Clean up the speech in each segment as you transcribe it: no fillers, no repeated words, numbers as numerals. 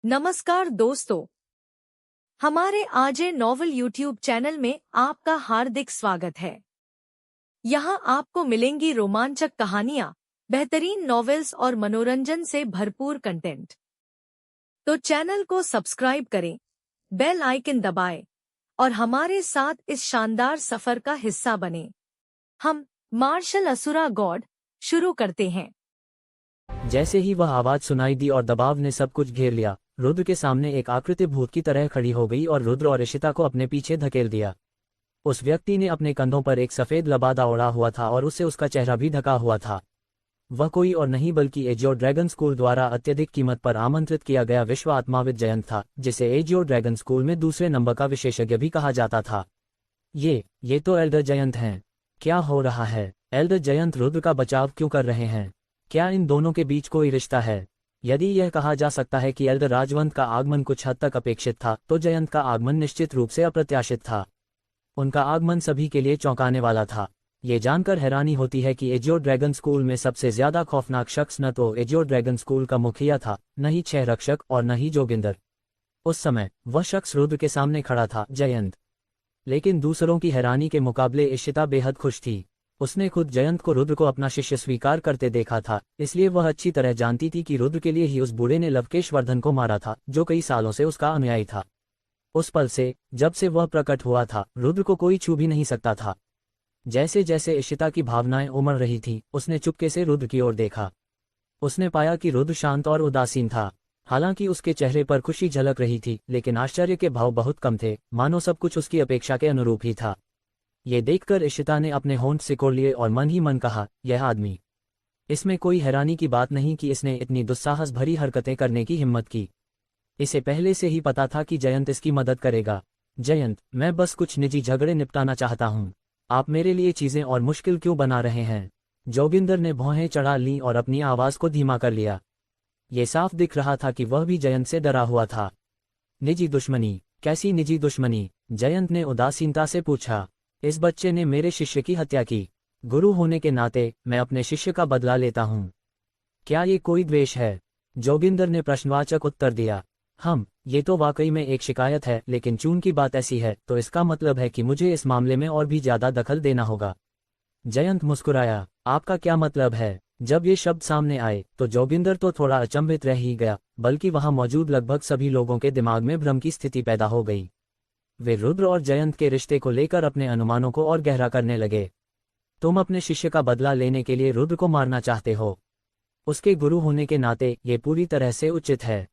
नमस्कार दोस्तों, हमारे आजे नॉवल यूट्यूब चैनल में आपका हार्दिक स्वागत है। यहाँ आपको मिलेंगी रोमांचक कहानियाँ, बेहतरीन नॉवेल्स और मनोरंजन से भरपूर कंटेंट। तो चैनल को सब्सक्राइब करें, बेल आइकन दबाएं और हमारे साथ इस शानदार सफर का हिस्सा बने। हम मार्शल असुरा गॉड शुरू करते हैं। जैसे ही वह आवाज सुनाई दी और दबाव ने सब कुछ घेर लिया, रुद्र के सामने एक आकृति भूत की तरह खड़ी हो गई और रुद्र और इशिता को अपने पीछे धकेल दिया। उस व्यक्ति ने अपने कंधों पर एक सफेद लबादा ओढ़ा हुआ था और उससे उसका चेहरा भी ढका हुआ था। वह कोई और नहीं बल्कि एजियो ड्रैगन स्कूल द्वारा अत्यधिक कीमत पर आमंत्रित किया गया विश्व आत्माविद जयंत था, जिसे एजियो ड्रैगन स्कूल में दूसरे नंबर का विशेषज्ञ भी कहा जाता था। ये तो एल्डर जयंत हैं। क्या हो रहा है? एल्डर जयंत रुद्र का बचाव क्यों कर रहे हैं? क्या इन दोनों के बीच कोई रिश्ता है? यदि यह कहा जा सकता है कि एल्डर राजवंत का आगमन कुछ हद तक अपेक्षित था, तो जयंत का आगमन निश्चित रूप से अप्रत्याशित था। उनका आगमन सभी के लिए चौंकाने वाला था। ये जानकर हैरानी होती है कि एजियो ड्रैगन स्कूल में सबसे ज्यादा खौफनाक शख्स न तो एजियो ड्रैगन स्कूल का मुखिया था, न ही 6 रक्षक और न ही जोगिंदर। उस समय वह शख्स रुद्र के सामने खड़ा था, जयंत। लेकिन दूसरों की हैरानी के मुकाबले इशिता बेहद खुश थी। उसने खुद जयंत को रुद्र को अपना शिष्य स्वीकार करते देखा था, इसलिए वह अच्छी तरह जानती थी कि रुद्र के लिए ही उस बूढ़े ने लवकेश वर्धन को मारा था, जो कई सालों से उसका अनुयायी था। उस पल से, जब से वह प्रकट हुआ था, रुद्र को कोई छू भी नहीं सकता था। जैसे जैसे इशिता की भावनाएं उमड़ रही थीं, उसने चुपके से रुद्र की ओर देखा। उसने पाया कि रुद्र शांत और उदासीन था। हालांकि उसके चेहरे पर खुशी झलक रही थी, लेकिन आश्चर्य के भाव बहुत कम थे, मानो सब कुछ उसकी अपेक्षा के अनुरूप ही था। ये देखकर इशिता ने अपने होंठ सिकोड़ लिए और मन ही मन कहा, यह आदमी। इसमें कोई हैरानी की बात नहीं कि इसने इतनी दुस्साहस भरी हरकतें करने की हिम्मत की। इसे पहले से ही पता था कि जयंत इसकी मदद करेगा। जयंत, मैं बस कुछ निजी झगड़े निपटाना चाहता हूँ। आप मेरे लिए चीजें और मुश्किल क्यों बना रहे हैं? जोगिंदर ने भौहें चढ़ा लीं और अपनी आवाज को धीमा कर लिया। ये साफ दिख रहा था कि वह भी जयंत से डरा हुआ था। निजी दुश्मनी? कैसी निजी दुश्मनी? जयंत ने उदासीनता से पूछा। इस बच्चे ने मेरे शिष्य की हत्या की। गुरु होने के नाते मैं अपने शिष्य का बदला लेता हूँ। क्या ये कोई द्वेष है? जोगिंदर ने प्रश्नवाचक उत्तर दिया। ये तो वाकई में एक शिकायत है, लेकिन चून की बात ऐसी है तो इसका मतलब है कि मुझे इस मामले में और भी ज्यादा दखल देना होगा। जयंत मुस्कुराया। आपका क्या मतलब है? जब ये शब्द सामने आए तो जोगिंदर तो थोड़ा अचंभित रह ही गया, बल्कि वहां मौजूद लगभग सभी लोगों के दिमाग में भ्रम की स्थिति पैदा हो गई। वे रुद्र और जयंत के रिश्ते को लेकर अपने अनुमानों को और गहरा करने लगे। तुम अपने शिष्य का बदला लेने के लिए रुद्र को मारना चाहते हो। उसके गुरु होने के नाते ये पूरी तरह से उचित है।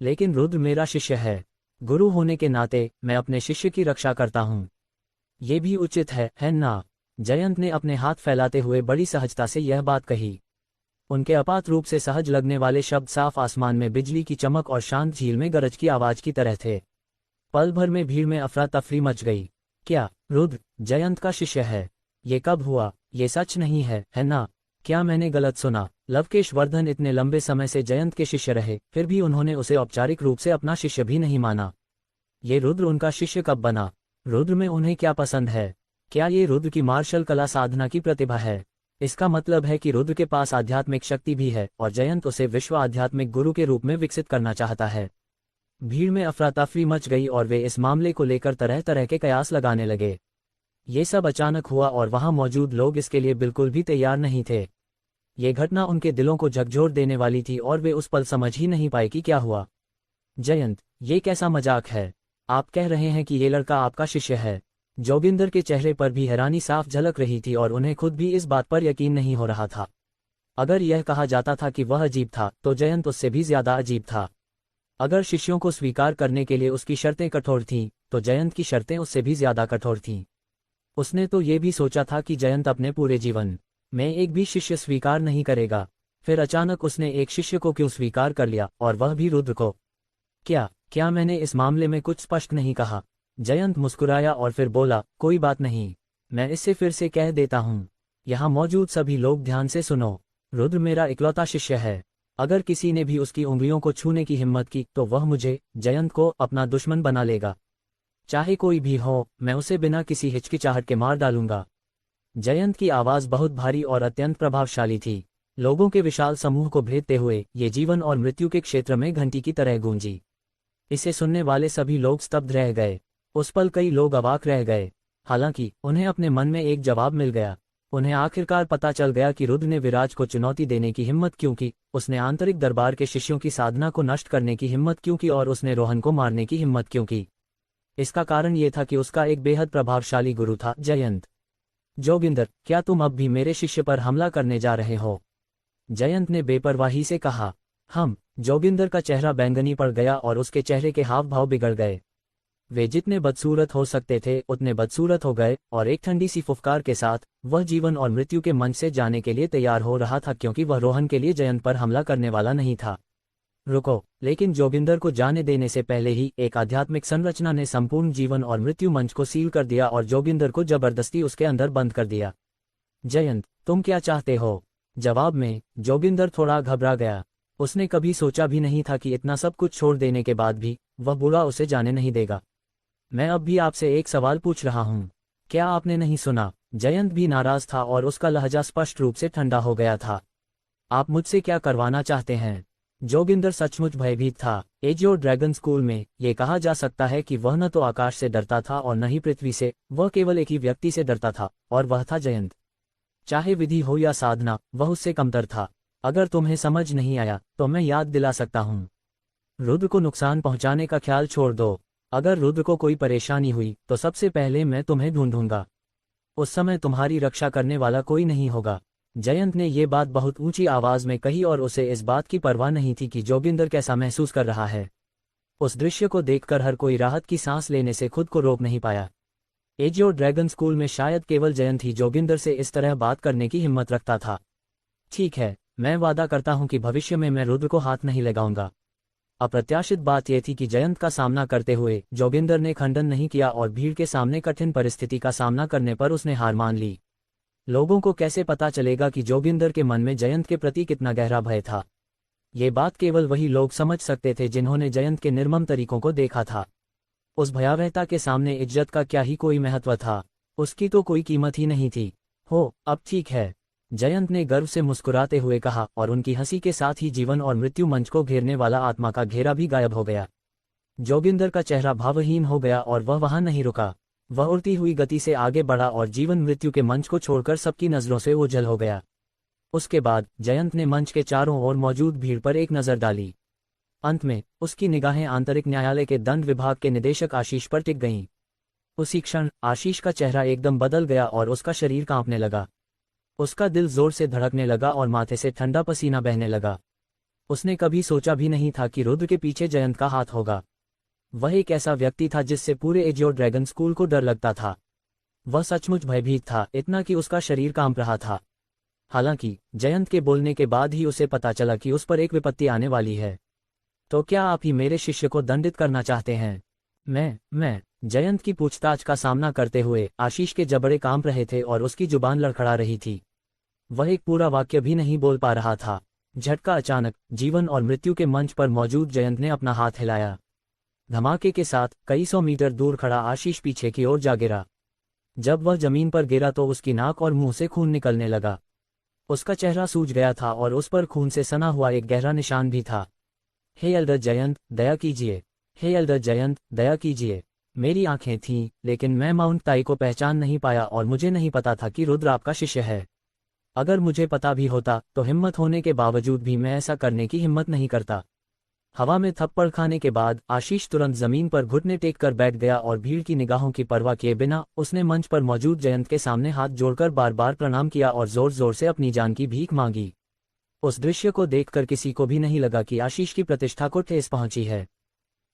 लेकिन रुद्र मेरा शिष्य है। गुरु होने के नाते मैं अपने शिष्य की रक्षा करता हूँ। ये भी उचित है ना? जयंत ने अपने हाथ फैलाते हुए बड़ी सहजता से यह बात कही। उनके अपात रूप से सहज लगने वाले शब्द साफ आसमान में बिजली की चमक और शांत झील में गरज की आवाज की तरह थे। पल भर में भीड़ में अफरा तफरी मच गई। क्या रुद्र जयंत का शिष्य है? ये कब हुआ? ये सच नहीं है ना? क्या मैंने गलत सुना? लवकेश वर्धन इतने लंबे समय से जयंत के शिष्य रहे, फिर भी उन्होंने उसे औपचारिक रूप से अपना शिष्य भी नहीं माना। ये रुद्र उनका शिष्य कब बना? रुद्र में उन्हें क्या पसंद है? क्या ये रुद्र की मार्शल कला साधना की प्रतिभा है? इसका मतलब है कि रुद्र के पास आध्यात्मिक शक्ति भी है और जयंत उसे विश्व आध्यात्मिक गुरु के रूप में विकसित करना चाहता है। भीड़ में अफरा तफरी मच गई और वे इस मामले को लेकर तरह तरह के कयास लगाने लगे। ये सब अचानक हुआ और वहां मौजूद लोग इसके लिए बिल्कुल भी तैयार नहीं थे। ये घटना उनके दिलों को झकझोर देने वाली थी और वे उस पल समझ ही नहीं पाए कि क्या हुआ। जयंत, ये कैसा मजाक है? आप कह रहे हैं कि ये लड़का आपका शिष्य है? जोगिंदर के चेहरे पर भी हैरानी साफ झलक रही थी और उन्हें खुद भी इस बात पर यकीन नहीं हो रहा था। अगर यह कहा जाता था कि वह अजीब था, तो जयंत उससे भी ज्यादा अजीब था। अगर शिष्यों को स्वीकार करने के लिए उसकी शर्तें कठोर थीं, तो जयंत की शर्तें उससे भी ज्यादा कठोर थीं। उसने तो ये भी सोचा था कि जयंत अपने पूरे जीवन में एक भी शिष्य स्वीकार नहीं करेगा। फिर अचानक उसने एक शिष्य को क्यों स्वीकार कर लिया, और वह भी रुद्र को? क्या मैंने इस मामले में कुछ स्पष्ट नहीं कहा? जयंत मुस्कुराया और फिर बोला, कोई बात नहीं, मैं इससे फिर से कह देता हूँ। यहाँ मौजूद सभी लोग ध्यान से सुनो। रुद्र मेरा इकलौता शिष्य है। अगर किसी ने भी उसकी उंगलियों को छूने की हिम्मत की तो वह मुझे, जयंत को, अपना दुश्मन बना लेगा। चाहे कोई भी हो, मैं उसे बिना किसी हिचकिचाहट के मार डालूंगा। जयंत की आवाज बहुत भारी और अत्यंत प्रभावशाली थी। लोगों के विशाल समूह को भेदते हुए ये जीवन और मृत्यु के क्षेत्र में घंटी की तरह गूंजी। इसे सुनने वाले सभी लोग स्तब्ध रह गए। उस पल कई लोग अवाक रह गए। हालांकि उन्हें अपने मन में एक जवाब मिल गया। उन्हें आखिरकार पता चल गया कि रुद्र ने विराज को चुनौती देने की हिम्मत क्यों की, उसने आंतरिक दरबार के शिष्यों की साधना को नष्ट करने की हिम्मत क्यों की और उसने रोहन को मारने की हिम्मत क्यों की। इसका कारण ये था कि उसका एक बेहद प्रभावशाली गुरु था, जयंत। जोगिंदर, क्या तुम अब भी मेरे शिष्य पर हमला करने जा रहे हो? जयंत ने बेपरवाही से कहा। हम। जोगिंदर का चेहरा बैंगनी पड़ गया और उसके चेहरे के हाव भाव बिगड़ गए। वे जितने बदसूरत हो सकते थे उतने बदसूरत हो गए और एक ठंडी सी फुफकार के साथ वह जीवन और मृत्यु के मंच से जाने के लिए तैयार हो रहा था, क्योंकि वह रोहन के लिए जयंत पर हमला करने वाला नहीं था। रुको। लेकिन जोगिंदर को जाने देने से पहले ही एक आध्यात्मिक संरचना ने संपूर्ण जीवन और मृत्यु मंच को सील कर दिया और जोगिंदर को जबरदस्ती उसके अंदर बंद कर दिया। जयंत, तुम क्या चाहते हो? जवाब में जोगिंदर थोड़ा घबरा गया। उसने कभी सोचा भी नहीं था कि इतना सब कुछ छोड़ देने के बाद भी वह बुरा उसे जाने नहीं देगा। मैं अब भी आपसे एक सवाल पूछ रहा हूँ, क्या आपने नहीं सुना? जयंत भी नाराज था और उसका लहजा स्पष्ट रूप से ठंडा हो गया था। आप मुझसे क्या करवाना चाहते हैं? जोगिंदर सचमुच भयभीत था। एजियो ड्रैगन स्कूल में ये कहा जा सकता है कि वह न तो आकाश से डरता था और न ही पृथ्वी से, वह केवल एक ही व्यक्ति से डरता था और वह था जयंत। चाहे विधि हो या साधना, वह उससे कमतर था। अगर तुम्हें समझ नहीं आया तो मैं याद दिला सकता हूँ। रुद्र को नुकसान पहुंचाने का ख्याल छोड़ दो। अगर रुद्र को कोई परेशानी हुई तो सबसे पहले मैं तुम्हें ढूंढूंगा। उस समय तुम्हारी रक्षा करने वाला कोई नहीं होगा। जयंत ने ये बात बहुत ऊंची आवाज में कही और उसे इस बात की परवाह नहीं थी कि जोगिंदर कैसा महसूस कर रहा है। उस दृश्य को देखकर हर कोई राहत की सांस लेने से खुद को रोक नहीं पाया। एजियो ड्रैगन स्कूल में शायद केवल जयंत ही जोगिंदर से इस तरह बात करने की हिम्मत रखता था। ठीक है, मैं वादा करता हूं कि भविष्य में मैं रुद्र को हाथ नहीं लगाऊंगा। अप्रत्याशित बात यह थी कि जयंत का सामना करते हुए जोगिंदर ने खंडन नहीं किया और भीड़ के सामने कठिन परिस्थिति का सामना करने पर उसने हार मान ली। लोगों को कैसे पता चलेगा कि जोगिंदर के मन में जयंत के प्रति कितना गहरा भय था? ये बात केवल वही लोग समझ सकते थे जिन्होंने जयंत के निर्मम तरीकों को देखा था। उस भयावहता के सामने इज्जत का क्या ही कोई महत्व था? उसकी तो कोई कीमत ही नहीं थी। हो, अब ठीक है, जयंत ने गर्व से मुस्कुराते हुए कहा और उनकी हंसी के साथ ही जीवन और मृत्यु मंच को घेरने वाला आत्मा का घेरा भी गायब हो गया। जोगिंदर का चेहरा भावहीन हो गया और वह वहां नहीं रुका। वह उड़ती हुई गति से आगे बढ़ा और जीवन मृत्यु के मंच को छोड़कर सबकी नजरों से ओझल हो गया। उसके बाद जयंत ने मंच के चारों ओर मौजूद भीड़ पर एक नजर डाली। अंत में उसकी निगाहें आंतरिक न्यायालय के दंड विभाग के निदेशक आशीष पर टिक गईं। उसी क्षण आशीष का चेहरा एकदम बदल गया और उसका शरीर कांपने लगा। उसका दिल जोर से धड़कने लगा और माथे से ठंडा पसीना बहने लगा। उसने कभी सोचा भी नहीं था कि रुद्र के पीछे जयंत का हाथ होगा। वह एक ऐसा व्यक्ति था जिससे पूरे एजियो ड्रैगन स्कूल को डर लगता था। वह सचमुच भयभीत था, इतना कि उसका शरीर कांप रहा था। हालांकि जयंत के बोलने के बाद ही उसे पता चला कि उस पर एक विपत्ति आने वाली है। तो क्या आप ही मेरे शिष्य को दंडित करना चाहते हैं? मैं जयंत की पूछताछ का सामना करते हुए आशीष के जबड़े कांप रहे थे और उसकी जुबान लड़खड़ा रही थी। वह एक पूरा वाक्य भी नहीं बोल पा रहा था। झटका अचानक जीवन और मृत्यु के मंच पर मौजूद जयंत ने अपना हाथ हिलाया। धमाके के साथ कई सौ मीटर दूर खड़ा आशीष पीछे की ओर जा गिरा। जब वह जमीन पर गिरा तो उसकी नाक और मुंह से खून निकलने लगा। उसका चेहरा सूज गया था और उस पर खून से सना हुआ एक गहरा निशान भी था। हे एल्डर जयंत, दया कीजिए। हे एल्डर जयंत, दया कीजिए। मेरी आंखें थीं, लेकिन मैं माउंट ताई को पहचान नहीं पाया और मुझे नहीं पता था कि रुद्र आपका शिष्य है। अगर मुझे पता भी होता तो हिम्मत होने के बावजूद भी मैं ऐसा करने की हिम्मत नहीं करता। हवा में थप्पड़ खाने के बाद आशीष तुरंत जमीन पर घुटने टेक कर बैठ गया और भीड़ की निगाहों की परवाह किए बिना उसने मंच पर मौजूद जयंत के सामने हाथ जोड़कर बार बार प्रणाम किया और जोर जोर से अपनी जान की भीख मांगी। उस दृश्य को देखकर किसी को भी नहीं लगा कि आशीष की प्रतिष्ठा को ठेस पहुंची है,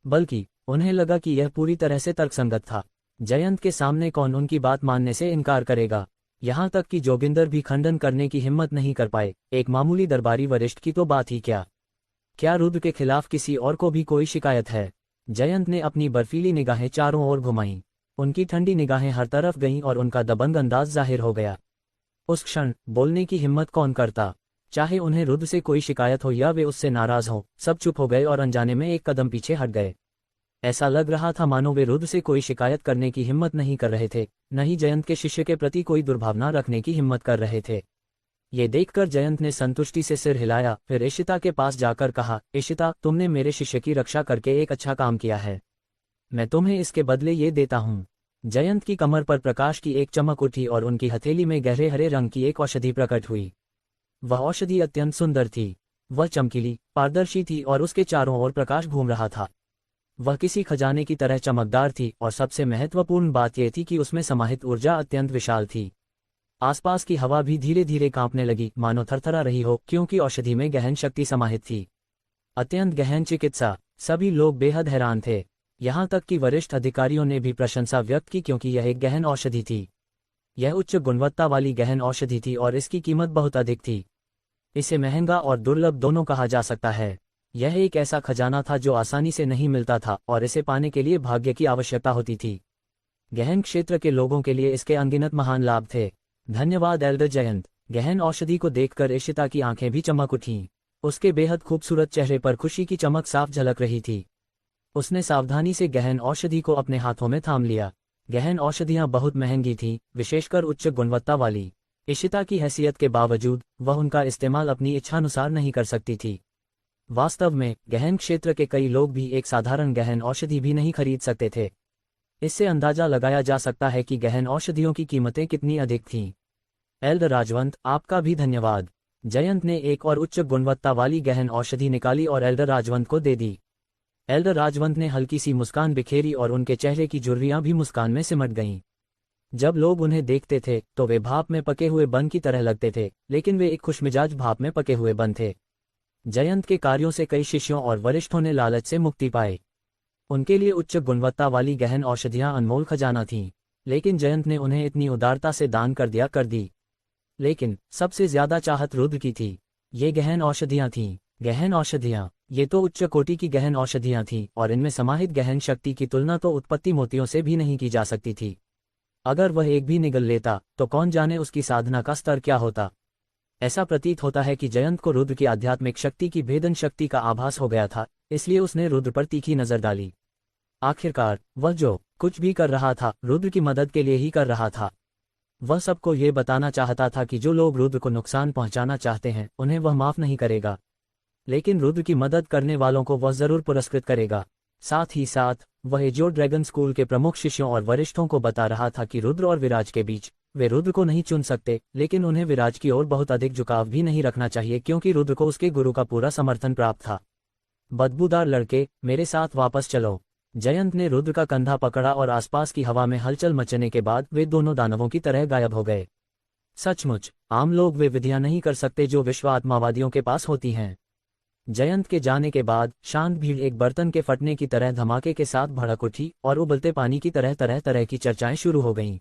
बल्कि उन्हें लगा कि यह पूरी तरह से तर्कसंगत था। जयंत के सामने कौन उनकी बात मानने से इनकार करेगा? यहाँ तक कि जोगिंदर भी खंडन करने की हिम्मत नहीं कर पाए। एक मामूली दरबारी वरिष्ठ की तो बात ही क्या रुद्र के खिलाफ किसी और को भी कोई शिकायत है? जयंत ने अपनी बर्फीली निगाहें चारों ओर घुमाईं। उनकी ठंडी निगाहें हर तरफ गईं और उनका दबंग अंदाज जाहिर हो गया। उस क्षण बोलने की हिम्मत कौन करता? चाहे उन्हें रुद्र से कोई शिकायत हो या वे उससे नाराज हों, सब चुप हो गए और अनजाने में एक कदम पीछे हट गए। ऐसा लग रहा था मानो वे रुद्र से कोई शिकायत करने की हिम्मत नहीं कर रहे थे, न ही जयंत के शिष्य के प्रति कोई दुर्भावना रखने की हिम्मत कर रहे थे। ये देखकर जयंत ने संतुष्टि से सिर हिलाया, फिर इशिता के पास जाकर कहा, इशिता, तुमने मेरे शिष्य की रक्षा करके एक अच्छा काम किया है। मैं तुम्हें इसके बदले ये देता हूँ। जयंत की कमर पर प्रकाश की एक चमक उठी और उनकी हथेली में गहरे हरे रंग की एक औषधि प्रकट हुई। वह औषधि अत्यंत सुंदर थी। वह चमकीली, पारदर्शी थी और उसके चारों ओर प्रकाश घूम रहा था। वह किसी खजाने की तरह चमकदार थी और सबसे महत्वपूर्ण बात यह थी कि उसमें समाहित ऊर्जा अत्यंत विशाल थी। आसपास की हवा भी धीरे धीरे कांपने लगी, मानो थरथरा रही हो, क्योंकि औषधि में गहन शक्ति समाहित थी। अत्यंत गहन चिकित्सा। सभी लोग बेहद हैरान थे। यहाँ तक कि वरिष्ठ अधिकारियों ने भी प्रशंसा व्यक्त की, क्योंकि यह एक गहन औषधि थी। यह उच्च गुणवत्ता वाली गहन औषधि थी और इसकी कीमत बहुत अधिक थी। इसे महंगा और दुर्लभ दोनों कहा जा सकता है। यह एक ऐसा खजाना था जो आसानी से नहीं मिलता था और इसे पाने के लिए भाग्य की आवश्यकता होती थी। गहन क्षेत्र के लोगों के लिए इसके अनगिनत महान लाभ थे। धन्यवाद एल्डर जयंत। गहन औषधि को देखकर इशिता की आंखें भी चमक उठीं। उसके बेहद खूबसूरत चेहरे पर खुशी की चमक साफ झलक रही थी। उसने सावधानी से गहन औषधि को अपने हाथों में थाम लिया। गहन औषधियां बहुत महंगी थीं, विशेषकर उच्च गुणवत्ता वाली। इशिता की हैसियत के बावजूद वह उनका इस्तेमाल अपनी इच्छानुसार नहीं कर सकती थी। वास्तव में गहन क्षेत्र के कई लोग भी एक साधारण गहन औषधि भी नहीं खरीद सकते थे। इससे अंदाजा लगाया जा सकता है कि गहन औषधियों की कीमतें कितनी अधिक थीं। एल्डर राजवंत, आपका भी धन्यवाद। जयंत ने एक और उच्च गुणवत्ता वाली गहन औषधि निकाली और एल्डर राजवंत को दे दी। एल्डर राजवंत ने हल्की सी मुस्कान बिखेरी और उनके चेहरे की झुर्रियां भी मुस्कान में सिमट गईं। जब लोग उन्हें देखते थे तो वे भाप में पके हुए बन की तरह लगते थे, लेकिन वे एक खुशमिजाज भाप में पके हुए बन थे। जयंत के कार्यों से कई शिष्यों और वरिष्ठों ने लालच से मुक्ति पाई। उनके लिए उच्च गुणवत्ता वाली गहन औषधियां अनमोल खजाना थीं, लेकिन जयंत ने उन्हें इतनी उदारता से दान कर दी। लेकिन सबसे ज्यादा चाहत रुद्र की थी। ये गहन औषधियां थीं। गहन औषधियां, ये तो उच्च कोटि की गहन औषधियां थीं और इनमें समाहित गहन शक्ति की तुलना तो उत्पत्ति मोतियों से भी नहीं की जा सकती थी। अगर वह एक भी निगल लेता तो कौन जाने उसकी साधना का स्तर क्या होता। ऐसा प्रतीत होता है कि जयंत को रुद्र की आध्यात्मिक शक्ति की भेदन शक्ति का आभास हो गया था, इसलिए उसने रुद्र पर तीखी नजर डाली। आखिरकार वह जो कुछ भी कर रहा था रुद्र की मदद के लिए ही कर रहा था। वह सबको ये बताना चाहता था कि जो लोग रुद्र को नुकसान पहुंचाना चाहते हैं उन्हें वह माफ नहीं करेगा, लेकिन रुद्र की मदद करने वालों को वह जरूर पुरस्कृत करेगा। साथ ही साथ वह एजियो ड्रैगन स्कूल के प्रमुख शिष्यों और वरिष्ठों को बता रहा था कि रुद्र और विराज के बीच वे रुद्र को नहीं चुन सकते, लेकिन उन्हें विराज की ओर बहुत अधिक झुकाव भी नहीं रखना चाहिए, क्योंकि रुद्र को उसके गुरु का पूरा समर्थन प्राप्त था। बदबूदार लड़के, मेरे साथ वापस चलो। जयंत ने रुद्र का कंधा पकड़ा और आसपास की हवा में हलचल मचने के बाद वे दोनों दानवों की तरह गायब हो गए। सचमुच आम लोग वे विधियां नहीं कर सकते जो विश्व आत्मावादियों के पास होती हैं। जयंत के जाने के बाद शांत भीड़ एक बर्तन के फटने की तरह धमाके के साथ भड़क उठी और उबलते पानी की तरह तरह तरह की चर्चाएं शुरू हो गईं।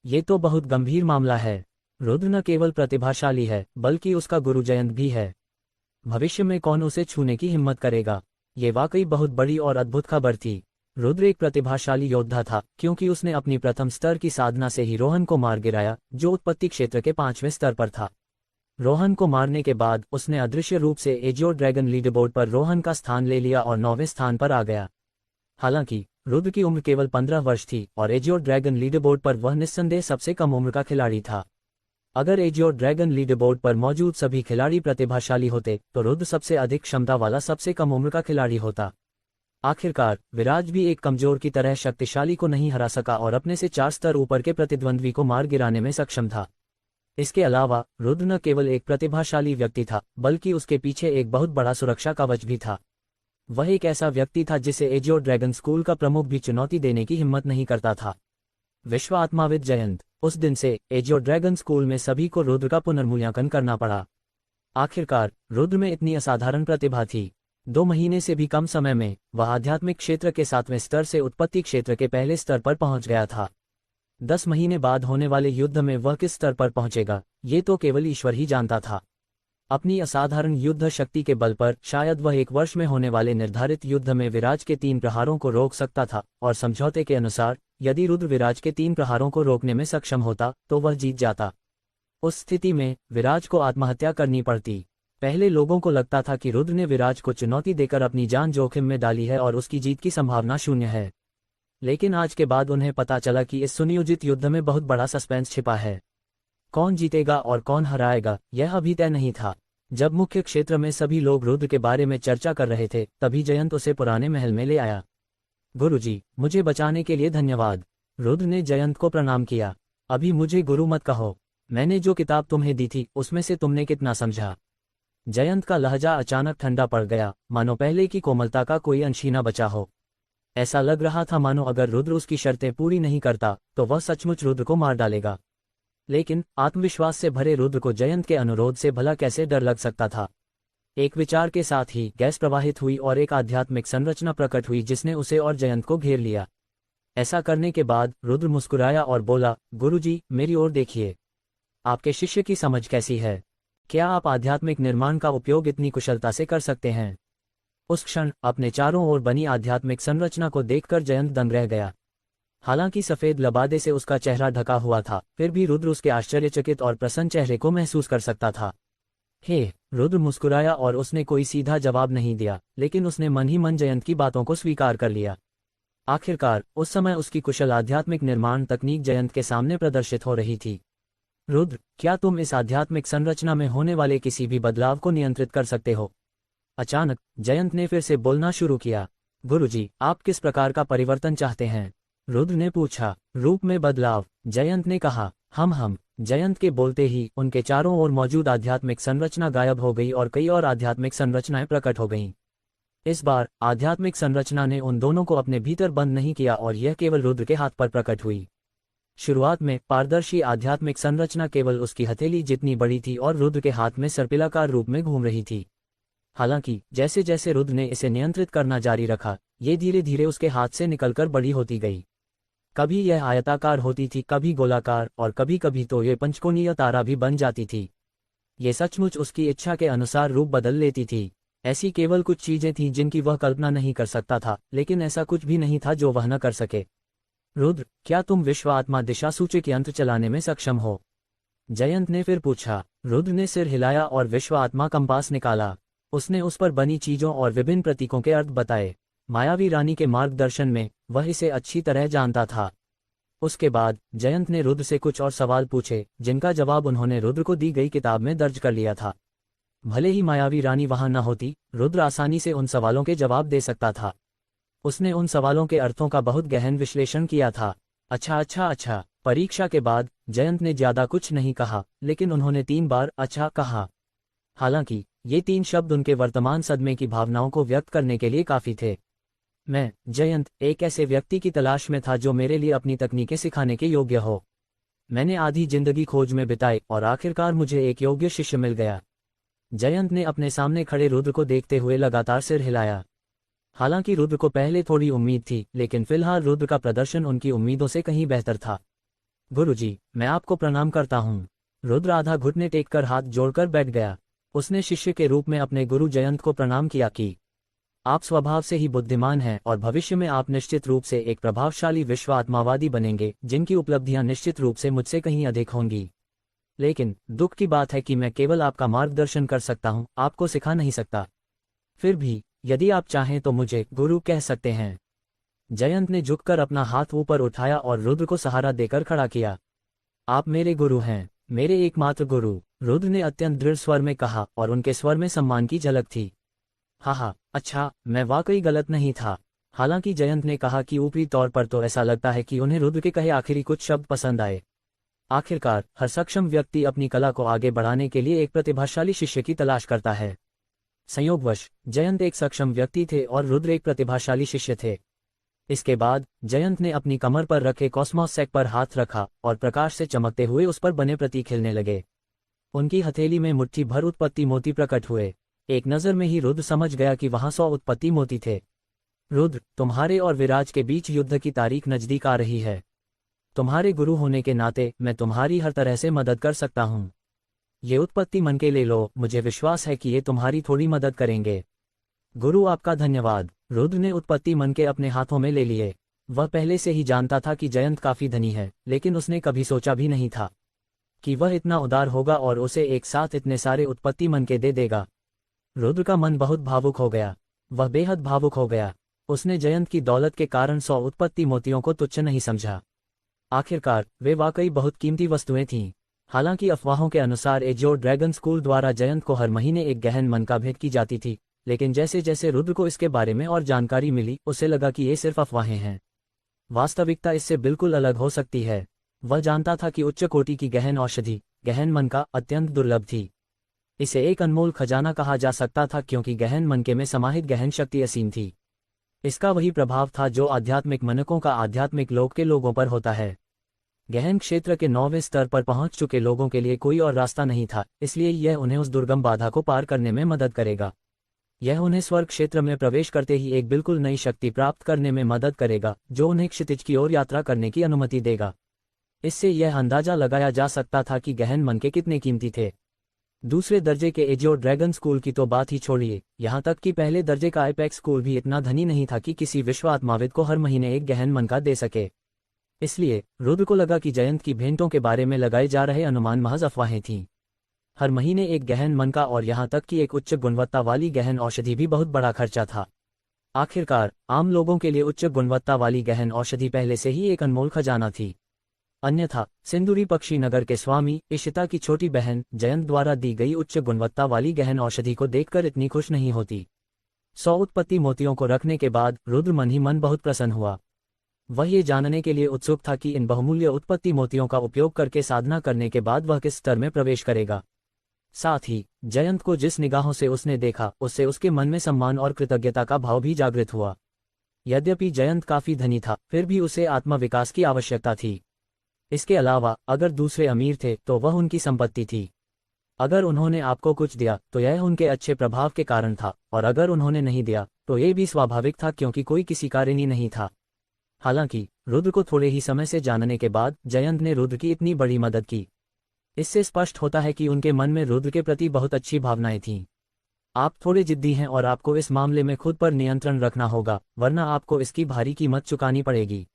ये तो बहुत गंभीर मामला है। रुद्र न केवल प्रतिभाशाली है बल्कि उसका गुरु जयंत भी है। भविष्य में कौन उसे छूने की हिम्मत करेगा। ये वाकई बहुत बड़ी और अद्भुत खबर थी। रुद्र एक प्रतिभाशाली योद्धा था, क्योंकि उसने अपनी प्रथम स्तर की साधना से ही रोहन को मार गिराया, जो उत्पत्ति क्षेत्र के 5वें स्तर पर था। रोहन को मारने के बाद उसने अदृश्य रूप से एजियो ड्रैगन लीडरबोर्ड पर रोहन का स्थान ले लिया और 9वें स्थान पर आ गया। हालांकि रुद्र की उम्र केवल 15 वर्ष थी और एजियो ड्रैगन लीडरबोर्ड पर वह निस्संदेह सबसे कम उम्र का खिलाड़ी था। अगर एजियो ड्रैगन लीडरबोर्ड पर मौजूद सभी खिलाड़ी प्रतिभाशाली होते तो रुद्र सबसे अधिक क्षमता वाला सबसे कम उम्र का खिलाड़ी होता। आखिरकार विराज भी एक कमजोर की तरह शक्तिशाली को नहीं हरा सका और अपने से 4 स्तर ऊपर के प्रतिद्वंद्वी को मार गिराने में सक्षम था। इसके अलावा रुद्र न केवल एक प्रतिभाशाली व्यक्ति था बल्कि उसके पीछे एक बहुत बड़ा सुरक्षा कवच भी था। वह एक ऐसा व्यक्ति था जिसे एजियो ड्रैगन स्कूल का प्रमुख भी चुनौती देने की हिम्मत नहीं करता था। विश्व आत्माविद जयंत। उस दिन से एजियो ड्रैगन स्कूल में सभी को रुद्र का पुनर्मूल्यांकन करना पड़ा। आखिरकार रुद्र में इतनी असाधारण प्रतिभा थी। 2 महीने से भी कम समय में वह आध्यात्मिक क्षेत्र के 7वें स्तर से उत्पत्ति क्षेत्र के पहले स्तर पर पहुंच गया था। 10 महीने बाद होने वाले युद्ध में वह किस स्तर पर पहुंचेगा ये तो केवल ईश्वर ही जानता था। अपनी असाधारण युद्ध शक्ति के बल पर शायद वह 1 वर्ष में होने वाले निर्धारित युद्ध में विराज के 3 प्रहारों को रोक सकता था, और समझौते के अनुसार यदि रुद्र विराज के 3 प्रहारों को रोकने में सक्षम होता तो वह जीत जाता। उस स्थिति में विराज को आत्महत्या करनी पड़ती। पहले लोगों को लगता था कि रुद्र ने विराज को चुनौती देकर अपनी जान जोखिम में डाली है और उसकी जीत की संभावना शून्य है, लेकिन आज के बाद उन्हें पता चला कि इस सुनियोजित युद्ध में बहुत बड़ा सस्पेंस छिपा है। कौन जीतेगा और कौन हराएगा यह अभी तय नहीं था। जब मुख्य क्षेत्र में सभी लोग रुद्र के बारे में चर्चा कर रहे थे, तभी जयंत उसे पुराने महल में ले आया। गुरुजी, मुझे बचाने के लिए धन्यवाद। रुद्र ने जयंत को प्रणाम किया। अभी मुझे गुरु मत कहो। मैंने जो किताब तुम्हें दी थी उसमें से तुमने कितना समझा? जयंत का लहजा अचानक ठंडा पड़ गया, मानो पहले की कोमलता का कोई अंश ही न बचा हो। ऐसा लग रहा था मानो अगर रुद्र उसकी शर्तें पूरी नहीं करता तो वह सचमुच रुद्र को मार डालेगा। लेकिन आत्मविश्वास से भरे रुद्र को जयंत के अनुरोध से भला कैसे डर लग सकता था। एक विचार के साथ ही गैस प्रवाहित हुई और एक आध्यात्मिक संरचना प्रकट हुई जिसने उसे और जयंत को घेर लिया। ऐसा करने के बाद रुद्र मुस्कुराया और बोला, गुरुजी, मेरी ओर देखिए। आपके शिष्य की समझ कैसी है? क्या आप आध्यात्मिक निर्माण का उपयोग इतनी कुशलता से कर सकते हैं? उस क्षण अपने चारों ओर बनी आध्यात्मिक संरचना को देखकर जयंत दंग रह गया। हालांकि सफेद लबादे से उसका चेहरा ढका हुआ था, फिर भी रुद्र उसके आश्चर्यचकित और प्रसन्न चेहरे को महसूस कर सकता था। हे! रुद्र मुस्कुराया और उसने कोई सीधा जवाब नहीं दिया, लेकिन उसने मन ही मन जयंत की बातों को स्वीकार कर लिया। आखिरकार उस समय उसकी कुशल आध्यात्मिक निर्माण तकनीक जयंत के सामने प्रदर्शित हो रही थी। रुद्र, क्या तुम इस आध्यात्मिक संरचना में होने वाले किसी भी बदलाव को नियंत्रित कर सकते हो? अचानक जयंत ने फिर से बोलना शुरू किया। गुरुजी, आप किस प्रकार का परिवर्तन चाहते हैं? रुद्र ने पूछा। रूप में बदलाव, जयंत ने कहा। हम जयंत के बोलते ही उनके चारों ओर मौजूद आध्यात्मिक संरचना गायब हो गई और कई और आध्यात्मिक संरचनाएं प्रकट हो गईं। इस बार आध्यात्मिक संरचना ने उन दोनों को अपने भीतर बंद नहीं किया और यह केवल रुद्र के हाथ पर प्रकट हुई। शुरुआत में पारदर्शी आध्यात्मिक संरचना केवल उसकी हथेली जितनी बड़ी थी और रुद्र के हाथ में सर्पिलाकार रूप में घूम रही थी। हालांकि जैसे जैसे रुद्र ने इसे नियंत्रित करना जारी रखा, ये धीरे धीरे उसके हाथ से निकलकर बड़ी होती गई। कभी यह आयताकार होती थी, कभी गोलाकार, और कभी कभी तो ये पंचकोणीय तारा भी बन जाती थी। ये सचमुच उसकी इच्छा के अनुसार रूप बदल लेती थी। ऐसी केवल कुछ चीजें थीं जिनकी वह कल्पना नहीं कर सकता था, लेकिन ऐसा कुछ भी नहीं था जो वह न कर सके। रुद्र, क्या तुम विश्व आत्मा दिशा सूचक यंत्र चलाने में सक्षम हो? जयंत ने फिर पूछा। रुद्र ने सिर हिलाया और विश्व आत्मा कंपास निकाला। उसने उस पर बनी चीजों और विभिन्न प्रतीकों के अर्थ बताए। मायावी रानी के मार्गदर्शन में वह इसे अच्छी तरह जानता था। उसके बाद जयंत ने रुद्र से कुछ और सवाल पूछे, जिनका जवाब उन्होंने रुद्र को दी गई किताब में दर्ज कर लिया था। भले ही मायावी रानी वहां न होती, रुद्र आसानी से उन सवालों के जवाब दे सकता था। उसने उन सवालों के अर्थों का बहुत गहन विश्लेषण किया था। अच्छा। परीक्षा के बाद जयंत ने ज्यादा कुछ नहीं कहा, लेकिन उन्होंने 3 बार अच्छा कहा। हालांकि ये 3 शब्द उनके वर्तमान सदमे की भावनाओं को व्यक्त करने के लिए काफी थे। मैं, जयंत, एक ऐसे व्यक्ति की तलाश में था जो मेरे लिए अपनी तकनीकें सिखाने के योग्य हो। मैंने आधी जिंदगी खोज में बिताई और आखिरकार मुझे एक योग्य शिष्य मिल गया। जयंत ने अपने सामने खड़े रुद्र को देखते हुए लगातार सिर हिलाया। हालांकि रुद्र को पहले थोड़ी उम्मीद थी, लेकिन फिलहाल रुद्र का प्रदर्शन उनकी उम्मीदों से कहीं बेहतर था। गुरुजी, मैं आपको प्रणाम करता हूँ। रुद्र आधा घुटने टेककर हाथ जोड़कर बैठ गया। उसने शिष्य के रूप में अपने गुरु जयंत को प्रणाम किया कि आप स्वभाव से ही बुद्धिमान हैं और भविष्य में आप निश्चित रूप से एक प्रभावशाली विश्व आत्मावादी बनेंगे, जिनकी उपलब्धियां निश्चित रूप से मुझसे कहीं अधिक होंगी। लेकिन दुख की बात है कि मैं केवल आपका मार्गदर्शन कर सकता हूं, आपको सिखा नहीं सकता। फिर भी यदि आप चाहें तो मुझे गुरु कह सकते हैं। जयंत ने झुककर अपना हाथ ऊपर उठाया और रुद्र को सहारा देकर खड़ा किया। आप मेरे गुरु हैं, मेरे एकमात्र गुरु, रुद्र ने अत्यंत दृढ़ स्वर में कहा और उनके स्वर में सम्मान की झलक थी। हाँ, अच्छा, मैं वाकई गलत नहीं था। हालांकि जयंत ने कहा कि ऊपरी तौर पर तो ऐसा लगता है कि उन्हें रुद्र के कहे आखिरी कुछ शब्द पसंद आए। आखिरकार हर सक्षम व्यक्ति अपनी कला को आगे बढ़ाने के लिए एक प्रतिभाशाली शिष्य की तलाश करता है। संयोगवश जयंत एक सक्षम व्यक्ति थे और रुद्र एक प्रतिभाशाली शिष्य थे। इसके बाद जयंत ने अपनी कमर पर रखे कॉस्मोस सेक पर हाथ रखा और प्रकाश से चमकते हुए उस पर बने प्रतीक खिलने लगे। उनकी हथेली में मुट्ठी भर उत्पत्ति मोती प्रकट हुए। एक नजर में ही रुद्र समझ गया कि वहां 100 उत्पत्ति मोती थे। रुद्र, तुम्हारे और विराज के बीच युद्ध की तारीख नजदीक आ रही है। तुम्हारे गुरु होने के नाते मैं तुम्हारी हर तरह से मदद कर सकता हूँ। ये उत्पत्ति मन के ले लो, मुझे विश्वास है कि ये तुम्हारी थोड़ी मदद करेंगे। गुरु, आपका धन्यवाद। रुद्र ने उत्पत्ति मन के अपने हाथों में ले लिए। वह पहले से ही जानता था कि जयंत काफी धनी है, लेकिन उसने कभी सोचा भी नहीं था कि वह इतना उदार होगा और उसे एक साथ इतने सारे उत्पत्ति मन के दे देगा। रुद्र का मन बहुत भावुक हो गया। वह बेहद भावुक हो गया। उसने जयंत की दौलत के कारण 100 उत्पत्ति मोतियों को तुच्छ नहीं समझा। आखिरकार वे वाकई बहुत कीमती वस्तुएं थीं। हालांकि अफवाहों के अनुसार एजियो ड्रैगन स्कूल द्वारा जयंत को हर महीने एक गहन मन का भेंट की जाती थी, लेकिन जैसे जैसे रुद्र को इसके बारे में और जानकारी मिली उसे लगा कि ये सिर्फ अफवाहें हैं। वास्तविकता इससे बिल्कुल अलग हो सकती है। वह जानता था कि उच्च कोटि की गहन औषधि गहन मन का अत्यंत दुर्लभ थी। इसे एक अनमोल खजाना कहा जा सकता था क्योंकि गहन मन के में समाहित गहन शक्ति असीम थी। इसका वही प्रभाव था जो आध्यात्मिक मनकों का आध्यात्मिक लोक के लोगों पर होता है। गहन क्षेत्र के 9वें स्तर पर पहुंच चुके लोगों के लिए कोई और रास्ता नहीं था, इसलिए यह उन्हें उस दुर्गम बाधा को पार करने में मदद करेगा। यह उन्हें स्वर्ग क्षेत्र में प्रवेश करते ही एक बिल्कुल नई शक्ति प्राप्त करने में मदद करेगा जो उन्हें क्षितिज की ओर यात्रा करने की अनुमति देगा। इससे यह अंदाजा लगाया जा सकता था कि गहन मन के कितने कीमती थे। दूसरे दर्जे के एजियो ड्रैगन स्कूल की तो बात ही छोड़िए, यहाँ तक कि पहले दर्जे का एपेक्स स्कूल भी इतना धनी नहीं था कि किसी विश्व आत्माविद को हर महीने एक गहन मन का दे सके। इसलिए रुद्र को लगा कि जयंत की भेंटों के बारे में लगाए जा रहे अनुमान महज अफवाहें थीं। हर महीने एक गहन मन का और यहाँ तक कि एक उच्च गुणवत्ता वाली गहन औषधि भी बहुत बड़ा खर्चा था। आखिरकार आम लोगों के लिए उच्च गुणवत्ता वाली गहन औषधि पहले से ही एक अनमोल खजाना थी। अन्यथा सिंदूरी पक्षी नगर के स्वामी इशिता की छोटी बहन जयंत द्वारा दी गई उच्च गुणवत्ता वाली गहन औषधि को देखकर इतनी खुश नहीं होती। 100 उत्पत्ति मोतियों को रखने के बाद रुद्र मन ही मन बहुत प्रसन्न हुआ। वह ये जानने के लिए उत्सुक था कि इन बहुमूल्य उत्पत्ति मोतियों का उपयोग करके साधना करने के बाद वह किस स्तर में प्रवेश करेगा। साथ ही जयंत को जिस निगाहों से उसने देखा उससे उसके मन में सम्मान और कृतज्ञता का भाव भी जागृत हुआ। यद्यपि जयंत काफी धनी था, फिर भी उसे आत्मविकास की आवश्यकता थी। इसके अलावा अगर दूसरे अमीर थे तो वह उनकी संपत्ति थी। अगर उन्होंने आपको कुछ दिया तो यह उनके अच्छे प्रभाव के कारण था, और अगर उन्होंने नहीं दिया तो यह भी स्वाभाविक था क्योंकि कोई किसी का ऋणी नहीं था। हालांकि रुद्र को थोड़े ही समय से जानने के बाद जयंत ने रुद्र की इतनी बड़ी मदद की। इससे स्पष्ट होता है कि उनके मन में रुद्र के प्रति बहुत अच्छी भावनाएं थीं। आप थोड़े जिद्दी हैं और आपको इस मामले में खुद पर नियंत्रण रखना होगा, वरना आपको इसकी भारी कीमत चुकानी पड़ेगी।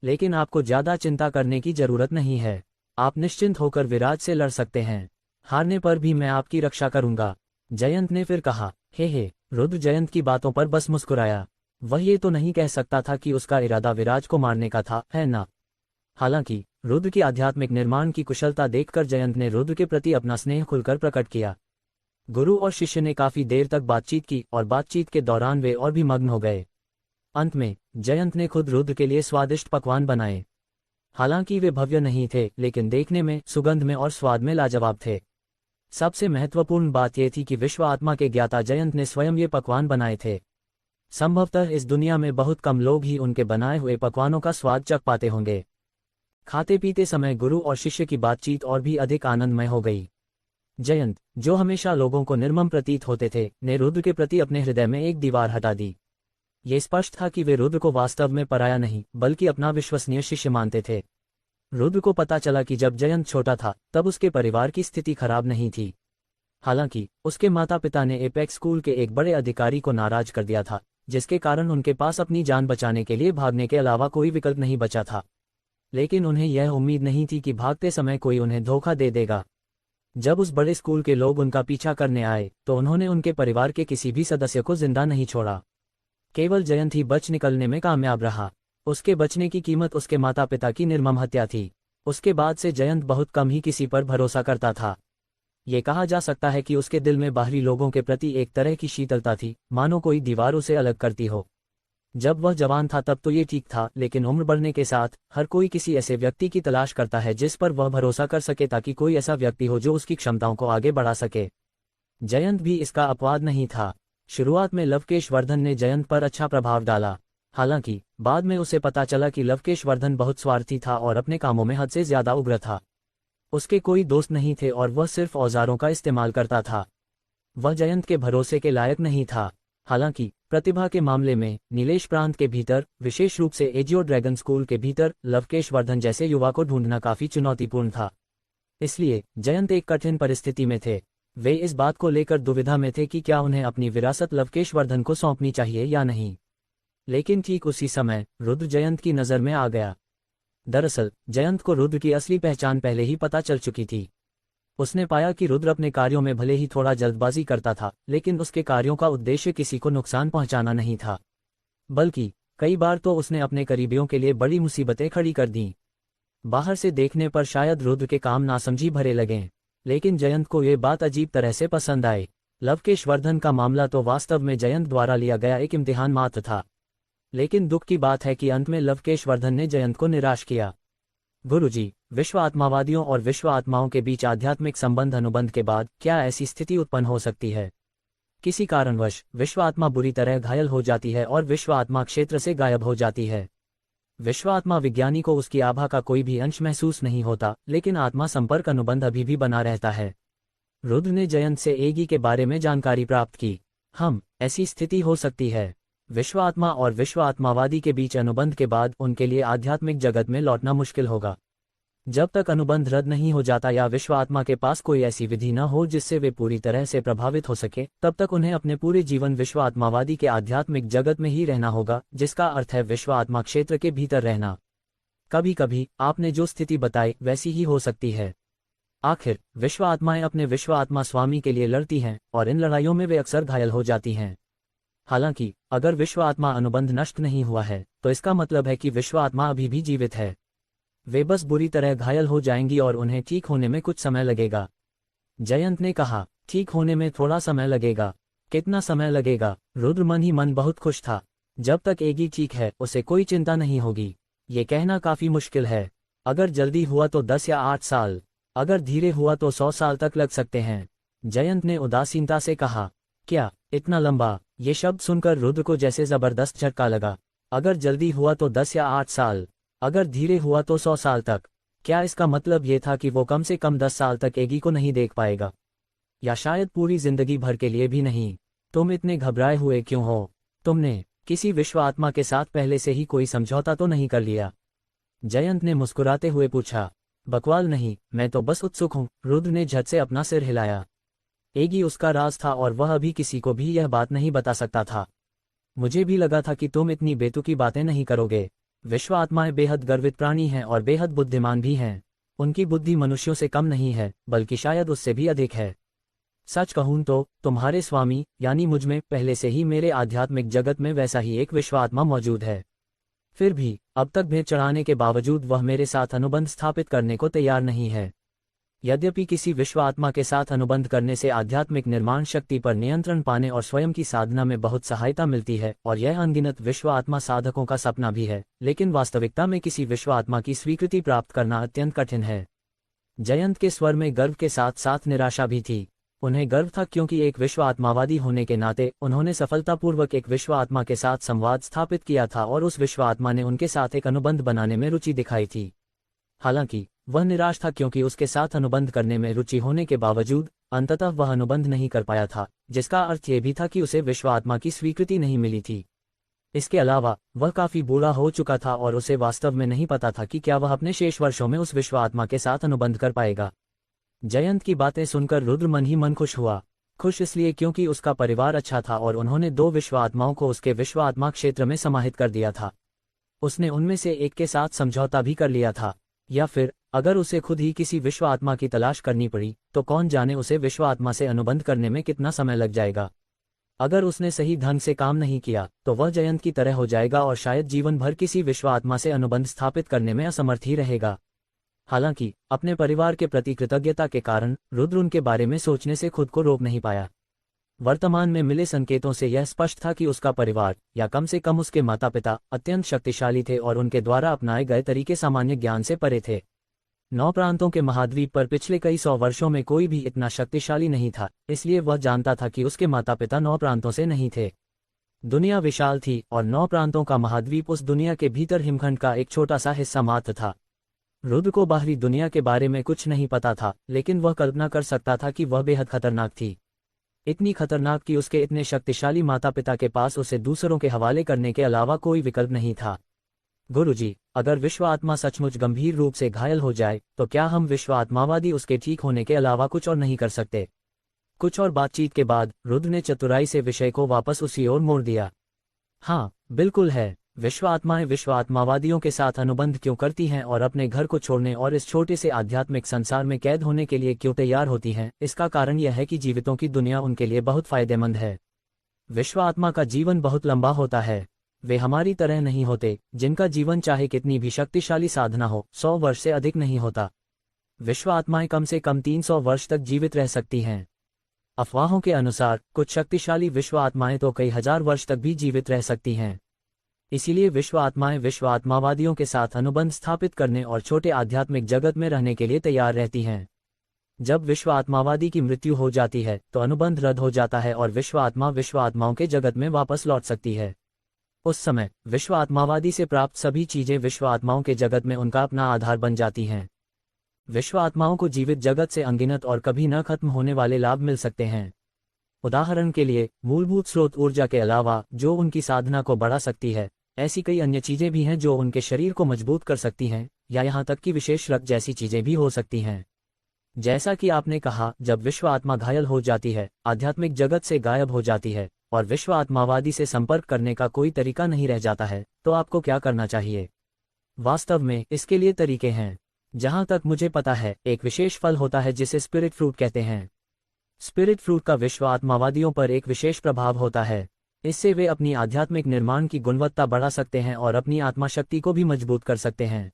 लेकिन आपको ज्यादा चिंता करने की जरूरत नहीं है। आप निश्चिंत होकर विराज से लड़ सकते हैं। हारने पर भी मैं आपकी रक्षा करूंगा, जयंत ने फिर कहा। हे रुद्र जयंत की बातों पर बस मुस्कुराया। वह ये तो नहीं कह सकता था कि उसका इरादा विराज को मारने का था, है ना? हालांकि रुद्र की आध्यात्मिक निर्माण की कुशलता देखकर जयंत ने रुद्र के प्रति अपना स्नेह खुलकर प्रकट किया। गुरु और शिष्य ने काफी देर तक बातचीत की और बातचीत के दौरान वे और भी मग्न हो गए। अंत में जयंत ने खुद रुद्र के लिए स्वादिष्ट पकवान बनाए। हालांकि वे भव्य नहीं थे, लेकिन देखने में, सुगंध में और स्वाद में लाजवाब थे। सबसे महत्वपूर्ण बात यह थी कि विश्व आत्मा के ज्ञाता जयंत ने स्वयं ये पकवान बनाए थे। संभवतः इस दुनिया में बहुत कम लोग ही उनके बनाए हुए पकवानों का स्वाद चख पाते होंगे। खाते पीते समय गुरु और शिष्य की बातचीत और भी अधिक आनंदमय हो गई। जयंत, जो हमेशा लोगों को निर्मम प्रतीत होते थे, ने रुद्र के प्रति अपने हृदय में एक दीवार हटा दी। ये स्पष्ट था कि वे रुद्र को वास्तव में पराया नहीं बल्कि अपना विश्वसनीय शिष्य मानते थे। रुद्र को पता चला कि जब जयंत छोटा था तब उसके परिवार की स्थिति खराब नहीं थी। हालांकि उसके माता पिता ने एपेक्स स्कूल के एक बड़े अधिकारी को नाराज कर दिया था, जिसके कारण उनके पास अपनी जान बचाने के लिए भागने के अलावा कोई विकल्प नहीं बचा था। लेकिन उन्हें यह उम्मीद नहीं थी कि भागते समय कोई उन्हें धोखा दे देगा। जब उस बड़े स्कूल के लोग उनका पीछा करने आए तो उन्होंने उनके परिवार के किसी भी सदस्य को जिंदा नहीं छोड़ा। केवल जयंत ही बच निकलने में कामयाब रहा। उसके बचने की कीमत उसके माता पिता की निर्मम हत्या थी। उसके बाद से जयंत बहुत कम ही किसी पर भरोसा करता था। ये कहा जा सकता है कि उसके दिल में बाहरी लोगों के प्रति एक तरह की शीतलता थी, मानो कोई दीवार उसे अलग करती हो। जब वह जवान था तब तो ये ठीक था, लेकिन उम्र बढ़ने के साथ हर कोई किसी ऐसे व्यक्ति की तलाश करता है जिस पर वह भरोसा कर सके, ताकि कोई ऐसा व्यक्ति हो जो उसकी क्षमताओं को आगे बढ़ा सके। जयंत भी इसका अपवाद नहीं था। शुरुआत में लवकेश वर्धन ने जयंत पर अच्छा प्रभाव डाला। हालांकि बाद में उसे पता चला कि लवकेश वर्धन बहुत स्वार्थी था और अपने कामों में हद से ज्यादा उग्र था। उसके कोई दोस्त नहीं थे और वह सिर्फ औजारों का इस्तेमाल करता था। वह जयंत के भरोसे के लायक नहीं था। हालांकि प्रतिभा के मामले में नीलेश प्रांत के भीतर, विशेष रूप से एजियो ड्रैगन स्कूल के भीतर, लवकेश वर्धन जैसे युवा को ढूंढना काफी चुनौतीपूर्ण था। इसलिए जयंत एक कठिन परिस्थिति में थे। वे इस बात को लेकर दुविधा में थे कि क्या उन्हें अपनी विरासत लवकेश वर्धन को सौंपनी चाहिए या नहीं। लेकिन ठीक उसी समय रुद्र जयंत की नजर में आ गया। दरअसल जयंत को रुद्र की असली पहचान पहले ही पता चल चुकी थी। उसने पाया कि रुद्र अपने कार्यों में भले ही थोड़ा जल्दबाजी करता था, लेकिन उसके कार्यों का उद्देश्य किसी को नुकसान पहुंचाना नहीं था, बल्कि कई बार तो उसने अपने करीबियों के लिए बड़ी मुसीबतें खड़ी कर दीं। बाहर से देखने पर शायद रुद्र के काम नासमझी भरे लगें, लेकिन जयंत को ये बात अजीब तरह से पसंद आई। लवकेश वर्धन का मामला तो वास्तव में जयंत द्वारा लिया गया एक इम्तिहान मात्र था, लेकिन दुख की बात है कि अंत में लवकेश वर्धन ने जयंत को निराश किया। गुरुजी, विश्व आत्मावादियों और विश्व आत्माओं के बीच आध्यात्मिक संबंध अनुबंध के बाद क्या ऐसी स्थिति उत्पन्न हो सकती है? किसी कारणवश विश्व आत्मा बुरी तरह घायल हो जाती है और विश्व आत्मा क्षेत्र से गायब हो जाती है। विश्व आत्मा विज्ञानी को उसकी आभा का कोई भी अंश महसूस नहीं होता, लेकिन आत्मा संपर्क अनुबंध अभी भी बना रहता है। रुद्र ने जयंत से एगी के बारे में जानकारी प्राप्त की। ऐसी स्थिति हो सकती है। विश्व आत्मा और विश्व आत्मावादी के बीच अनुबंध के बाद उनके लिए आध्यात्मिक जगत में लौटना मुश्किल होगा। जब तक अनुबंध रद्द नहीं हो जाता या विश्व आत्मा के पास कोई ऐसी विधि न हो जिससे वे पूरी तरह से प्रभावित हो सके, तब तक उन्हें अपने पूरे जीवन विश्व आत्मावादी के आध्यात्मिक जगत में ही रहना होगा, जिसका अर्थ है विश्व आत्मा क्षेत्र के भीतर रहना। कभी कभी आपने जो स्थिति बताई वैसी ही हो सकती है। आखिर विश्व आत्माएं अपने विश्व आत्मा स्वामी के लिए लड़ती हैं और इन लड़ाइयों में वे अक्सर घायल हो जाती हैं। हालांकि अगर विश्व आत्मा अनुबंध नष्ट नहीं हुआ है तो इसका मतलब है कि विश्व आत्मा अभी भी जीवित है। वे बस बुरी तरह घायल हो जाएंगी और उन्हें ठीक होने में कुछ समय लगेगा। जयंत ने कहा, ठीक होने में थोड़ा समय लगेगा। कितना समय लगेगा? रुद्र मन ही मन बहुत खुश था। जब तक एगी ठीक है उसे कोई चिंता नहीं होगी। ये कहना काफी मुश्किल है। अगर जल्दी हुआ तो 10 या 8 साल, अगर धीरे हुआ तो 100 साल तक लग सकते हैं। जयंत ने उदासीनता से कहा, क्या इतना लंबा? ये शब्द सुनकर रुद्र को जैसे जबरदस्त झटका लगा। अगर जल्दी हुआ तो 10 या 8 साल, अगर धीरे हुआ तो 100 साल तक। क्या इसका मतलब ये था कि वो कम से कम 10 साल तक एगी को नहीं देख पाएगा, या शायद पूरी जिंदगी भर के लिए भी नहीं? तुम इतने घबराए हुए क्यों हो? तुमने किसी विश्व आत्मा के साथ पहले से ही कोई समझौता तो नहीं कर लिया? जयंत ने मुस्कुराते हुए पूछा। बकवाल नहीं, मैं तो बस उत्सुक हूँ। रुद्र ने झट से अपना सिर हिलाया। एगी उसका राज था और वह अभी किसी को भी यह बात नहीं बता सकता था। मुझे भी लगा था कि तुम इतनी बेतुकी बातें नहीं करोगे। विश्व आत्माएं बेहद गर्वित प्राणी हैं और बेहद बुद्धिमान भी हैं। उनकी बुद्धि मनुष्यों से कम नहीं है, बल्कि शायद उससे भी अधिक है। सच कहूं तो तुम्हारे स्वामी यानी मुझ में पहले से ही मेरे आध्यात्मिक जगत में वैसा ही एक विश्व आत्मा मौजूद है। फिर भी अब तक भेद चढ़ाने के बावजूद वह मेरे साथ अनुबंध स्थापित करने को तैयार नहीं है। यद्यपि किसी विश्व आत्मा के साथ अनुबंध करने से आध्यात्मिक निर्माण शक्ति पर नियंत्रण पाने और स्वयं की साधना में बहुत सहायता मिलती है और यह अनगिनत विश्व आत्मा साधकों का सपना भी है, लेकिन वास्तविकता में किसी विश्व आत्मा की स्वीकृति प्राप्त करना अत्यंत कठिन है। जयंत के स्वर में गर्व के साथ साथ निराशा भी थी। उन्हें गर्व था क्योंकि एक विश्व आत्मावादी होने के नाते उन्होंने सफलतापूर्वक एक विश्व आत्मा के साथ संवाद स्थापित किया था और उस विश्व आत्मा ने उनके साथ एक अनुबंध बनाने में रुचि दिखाई थी। हालांकि वह निराश था क्योंकि उसके साथ अनुबंध करने में रुचि होने के बावजूद अंततः वह अनुबंध नहीं कर पाया था, जिसका अर्थ ये भी था कि उसे विश्व आत्मा की स्वीकृति नहीं मिली थी। इसके अलावा वह काफी बूढ़ा हो चुका था और उसे वास्तव में नहीं पता था कि क्या वह अपने शेष वर्षों में उस विश्व आत्मा के साथ अनुबंध कर पाएगा। जयंत की बातें सुनकर रुद्र मन ही मन खुश हुआ। खुश इसलिए क्योंकि उसका परिवार अच्छा था और उन्होंने 2 विश्व आत्माओं को उसके विश्व आत्मा क्षेत्र में समाहित कर दिया था। उसने उनमें से एक के साथ समझौता भी कर लिया था, या फिर अगर उसे खुद ही किसी विश्व आत्मा की तलाश करनी पड़ी तो कौन जाने उसे विश्व आत्मा से अनुबंध करने में कितना समय लग जाएगा। अगर उसने सही ढंग से काम नहीं किया तो वह जयंत की तरह हो जाएगा और शायद जीवन भर किसी विश्व आत्मा से अनुबंध स्थापित करने में असमर्थ ही रहेगा। हालांकि अपने परिवार के प्रति कृतज्ञता के कारण रुद्र उनके बारे में सोचने से खुद को रोक नहीं पाया। वर्तमान में मिले संकेतों से यह स्पष्ट था कि उसका परिवार, या कम से कम उसके माता पिता, अत्यंत शक्तिशाली थे और उनके द्वारा अपनाए गए तरीके सामान्य ज्ञान से परे थे। 9 प्रांतों के महाद्वीप पर पिछले कई 100 वर्षों में कोई भी इतना शक्तिशाली नहीं था, इसलिए वह जानता था कि उसके माता पिता 9 प्रांतों से नहीं थे। दुनिया विशाल थी और 9 प्रांतों का महाद्वीप उस दुनिया के भीतर हिमखंड का एक छोटा सा हिस्सा मात्र था। रुद्र को बाहरी दुनिया के बारे में कुछ नहीं पता था, लेकिन वह कल्पना कर सकता था कि वह बेहद खतरनाक थी। इतनी खतरनाक कि उसके इतने शक्तिशाली माता पिता के पास उसे दूसरों के हवाले करने के अलावा कोई विकल्प नहीं था। गुरुजी, अगर विश्व आत्मा सचमुच गंभीर रूप से घायल हो जाए तो क्या हम विश्व आत्मावादी उसके ठीक होने के अलावा कुछ और नहीं कर सकते? कुछ और बातचीत के बाद रुद्र ने चतुराई से विषय को वापस उसी ओर मोड़ दिया। हाँ, बिल्कुल है। विश्व आत्माएं विश्व आत्मावादियों के साथ अनुबंध क्यों करती हैं और अपने घर को छोड़ने और इस छोटे से आध्यात्मिक संसार में कैद होने के लिए क्यों तैयार होती हैं? इसका कारण यह है कि जीवितों की दुनिया उनके लिए बहुत फायदेमंद है। विश्व आत्मा का जीवन बहुत लंबा होता है। वे हमारी तरह नहीं होते, जिनका जीवन चाहे कितनी भी शक्तिशाली साधना हो 100 वर्ष से अधिक नहीं होता। विश्व आत्माएं कम से कम 300 वर्ष तक जीवित रह सकती हैं। अफवाहों के अनुसार कुछ शक्तिशाली विश्व आत्माएं तो कई हजार वर्ष तक भी जीवित रह सकती हैं। इसीलिए विश्व आत्माएं विश्व आत्मावादियों के साथ अनुबंध स्थापित करने और छोटे आध्यात्मिक जगत में रहने के लिए तैयार रहती हैं। जब विश्व आत्मावादी की मृत्यु हो जाती है तो अनुबंध रद्द हो जाता है और विश्व आत्माओं के जगत में वापस लौट सकती है। उस समय विश्व आत्मावादी से प्राप्त सभी चीजें विश्व आत्माओं के जगत में उनका अपना आधार बन जाती हैं। विश्व आत्माओं को जीवित जगत से अनगिनत और कभी न खत्म होने वाले लाभ मिल सकते हैं। उदाहरण के लिए मूलभूत स्रोत ऊर्जा के अलावा जो उनकी साधना को बढ़ा सकती है, ऐसी कई अन्य चीजें भी हैं जो उनके शरीर को मजबूत कर सकती हैं, या यहाँ तक कि विशेष रक्त जैसी चीजें भी हो सकती हैं। जैसा कि आपने कहा, जब विश्व आत्मा घायल हो जाती है, आध्यात्मिक जगत से गायब हो जाती है और विश्व आत्मावादी से संपर्क करने का कोई तरीका नहीं रह जाता है, तो आपको क्या करना चाहिए? वास्तव में इसके लिए तरीके हैं। जहां तक मुझे पता है, एक विशेष फल होता है जिसे स्पिरिट फ्रूट कहते हैं। स्पिरिट फ्रूट का विश्व आत्मावादियों पर एक विशेष प्रभाव होता है। इससे वे अपनी आध्यात्मिक निर्माण की गुणवत्ता बढ़ा सकते हैं और अपनी आत्मा शक्ति को भी मजबूत कर सकते हैं।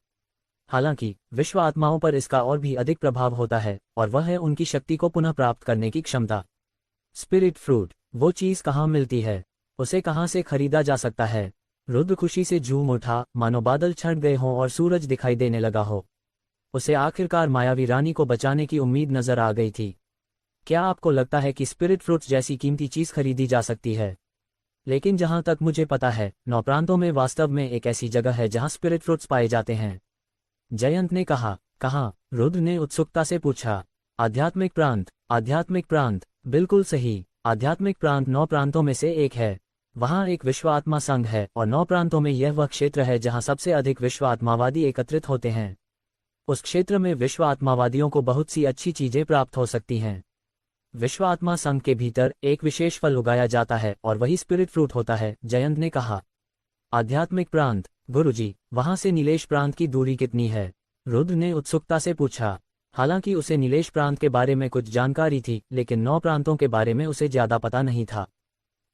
हालांकि विश्व आत्माओं पर इसका और भी अधिक प्रभाव होता है, और वह है उनकी शक्ति को पुनः प्राप्त करने की क्षमता। स्पिरिट फ्रूट वो चीज कहाँ मिलती है? उसे कहाँ से खरीदा जा सकता है? रुद्र खुशी से झूम उठा, मानो बादल छंट गए हों और सूरज दिखाई देने लगा हो। उसे आखिरकार मायावी रानी को बचाने की उम्मीद नजर आ गई थी। क्या आपको लगता है कि स्पिरिट फ्रूट्स जैसी कीमती चीज खरीदी जा सकती है? लेकिन जहां तक मुझे पता है, 9 प्रांतों में वास्तव में एक ऐसी जगह है जहां स्पिरिट फ्रूट्स पाए जाते हैं। जयंत ने कहा। कहाँ? रुद्र ने उत्सुकता से पूछा। आध्यात्मिक प्रांत। आध्यात्मिक प्रांत, बिल्कुल सही। आध्यात्मिक प्रांत 9 प्रांतों में से एक है। वहां एक विश्व आत्मा संघ है और 9 प्रांतों में यह वह क्षेत्र है जहां सबसे अधिक विश्व आत्मावादी एकत्रित होते हैं। उस क्षेत्र में विश्व आत्मावादियों को बहुत सी अच्छी चीजें प्राप्त हो सकती हैं। विश्व आत्मा संघ के भीतर एक विशेष फल उगाया जाता है और वही स्पिरिट फ्रूट होता है, जयंत ने कहा। आध्यात्मिक प्रांत। गुरुजी, वहां से नीलेश प्रांत की दूरी कितनी है? रुद्र ने उत्सुकता से पूछा। हालांकि उसे नीलेश प्रांत के बारे में कुछ जानकारी थी, लेकिन 9 प्रांतों के बारे में उसे ज्यादा पता नहीं था।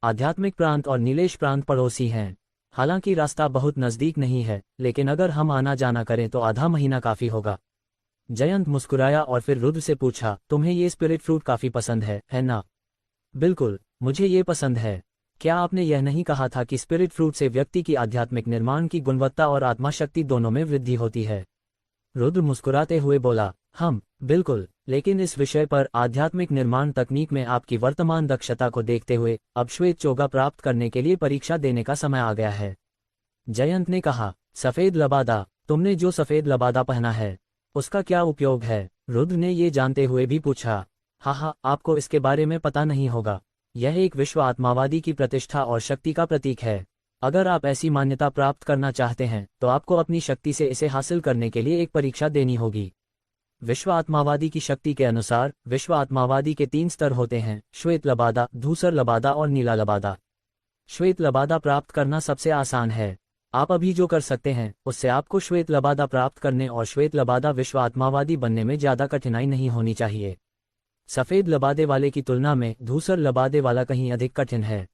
आध्यात्मिक प्रांत और नीलेश प्रांत पड़ोसी हैं। हालांकि रास्ता बहुत नजदीक नहीं है, लेकिन अगर हम आना जाना करें तो आधा महीना काफी होगा। जयंत मुस्कुराया और फिर रुद्र से पूछा, तुम्हें ये स्पिरिट फ्रूट काफी पसंद है ना? बिल्कुल, मुझे ये पसंद है। क्या आपने यह नहीं कहा था कि स्पिरिट फ्रूट से व्यक्ति की आध्यात्मिक निर्माण की गुणवत्ता और आत्मा शक्ति दोनों में वृद्धि होती है? रुद्र मुस्कुराते हुए बोला, बिल्कुल, लेकिन इस विषय पर आध्यात्मिक निर्माण तकनीक में आपकी वर्तमान दक्षता को देखते हुए अब श्वेत चोगा प्राप्त करने के लिए परीक्षा देने का समय आ गया है। जयंत ने कहा। सफेद लबादा। तुमने जो सफेद लबादा पहना है, उसका क्या उपयोग है? रुद्र ने ये जानते हुए भी पूछा। हाँ, आपको इसके बारे में पता नहीं होगा। यह एक विश्व आत्मावादी की प्रतिष्ठा और शक्ति का प्रतीक है। अगर आप ऐसी मान्यता प्राप्त करना चाहते हैं तो आपको अपनी शक्ति से इसे हासिल करने के लिए एक परीक्षा देनी होगी। विश्व आत्मावादी की शक्ति के अनुसार विश्व आत्मावादी के 3 स्तर होते हैं, श्वेत लबादा, धूसर लबादा और नीला लबादा। श्वेत लबादा प्राप्त करना सबसे आसान है। आप अभी जो कर सकते हैं उससे आपको श्वेत लबादा प्राप्त करने और श्वेत लबादा विश्व आत्मावादी बनने में ज्यादा कठिनाई नहीं होनी चाहिए। सफेद लबादे वाले की तुलना में धूसर लबादे वाला कहीं अधिक कठिन है।